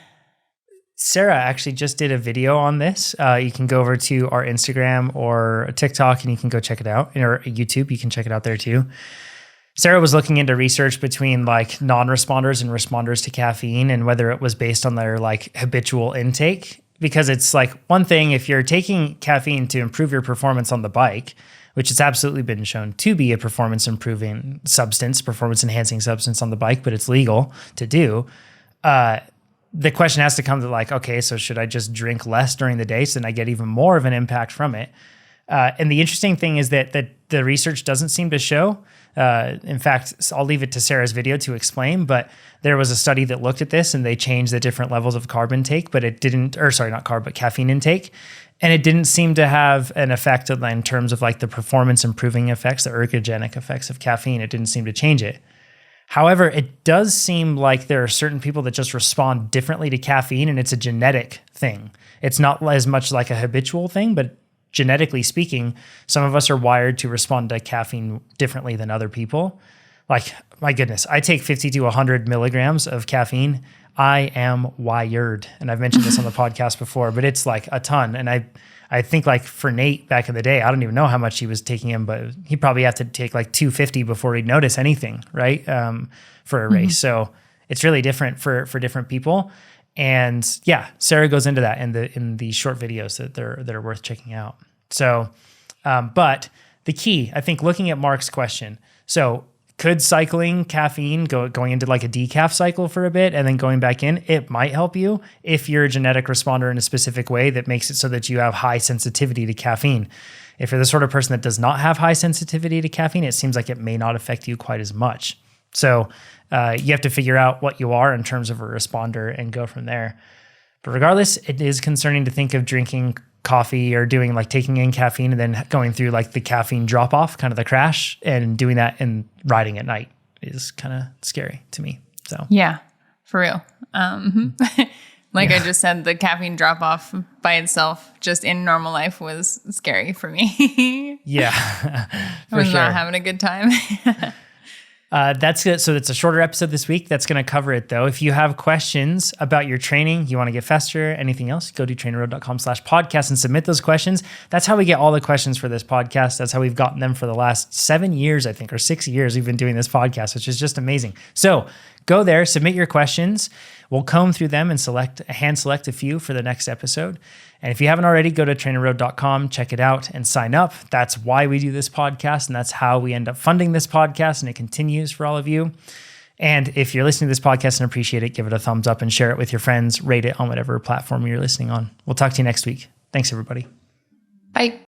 Sarah actually just did a video on this. You can go over to our Instagram or TikTok and you can go check it out. Or YouTube, you can check it out there too. Sarah was looking into research between like non-responders and responders to caffeine and whether it was based on their like habitual intake. Because it's like one thing, if you're taking caffeine to improve your performance on the bike, which has absolutely been shown to be a performance enhancing substance on the bike, but it's legal to do. The question has to come to like, okay, so should I just drink less during the day so then I get even more of an impact from it? And the interesting thing is that the research doesn't seem to show. In fact, I'll leave it to Sarah's video to explain, but there was a study that looked at this and they changed the different levels of carb intake, but it didn't, or sorry, not carb, but caffeine intake. And it didn't seem to have an effect in terms of like the performance improving effects, the ergogenic effects of caffeine. It didn't seem to change it. However, it does seem like there are certain people that just respond differently to caffeine, and it's a genetic thing. It's not as much like a habitual thing, but genetically speaking, some of us are wired to respond to caffeine differently than other people. Like, my goodness, I take 50 to 100 milligrams of caffeine. I am wired. And I've mentioned this on the podcast before, but it's like a ton. And I think like for Nate back in the day, I don't even know how much he was taking him, but he probably had to take like 250 before he'd notice anything, right? For a race. So it's really different for different people. And yeah, Sarah goes into that in the short videos that are worth checking out. So, but the key, I think, looking at Mark's question. So could cycling caffeine going into like a decaf cycle for a bit and then going back in, it might help you if you're a genetic responder in a specific way that makes it so that you have high sensitivity to caffeine. If you're the sort of person that does not have high sensitivity to caffeine, it seems like it may not affect you quite as much. So you have to figure out what you are in terms of a responder and go from there. But regardless, it is concerning to think of drinking coffee or doing like taking in caffeine and then going through like the caffeine drop off, kind of the crash, and doing that and riding at night is kind of scary to me. So yeah, for real. Like I just said, the caffeine drop off by itself just in normal life was scary for me. Yeah, I was not having a good time. That's good. So it's a shorter episode this week. That's going to cover it though. If you have questions about your training, you want to get faster, anything else, go to trainerroad.com/podcast and submit those questions. That's how we get all the questions for this podcast. That's how we've gotten them for the last 7 years, I think, or 6 years we've been doing this podcast, which is just amazing. So go there, submit your questions. We'll comb through them and hand select a few for the next episode. And if you haven't already, go to trainerroad.com, check it out, and sign up. That's why we do this podcast, and that's how we end up funding this podcast, and it continues for all of you. And if you're listening to this podcast and appreciate it, give it a thumbs up and share it with your friends. Rate it on whatever platform you're listening on. We'll talk to you next week. Thanks, everybody. Bye.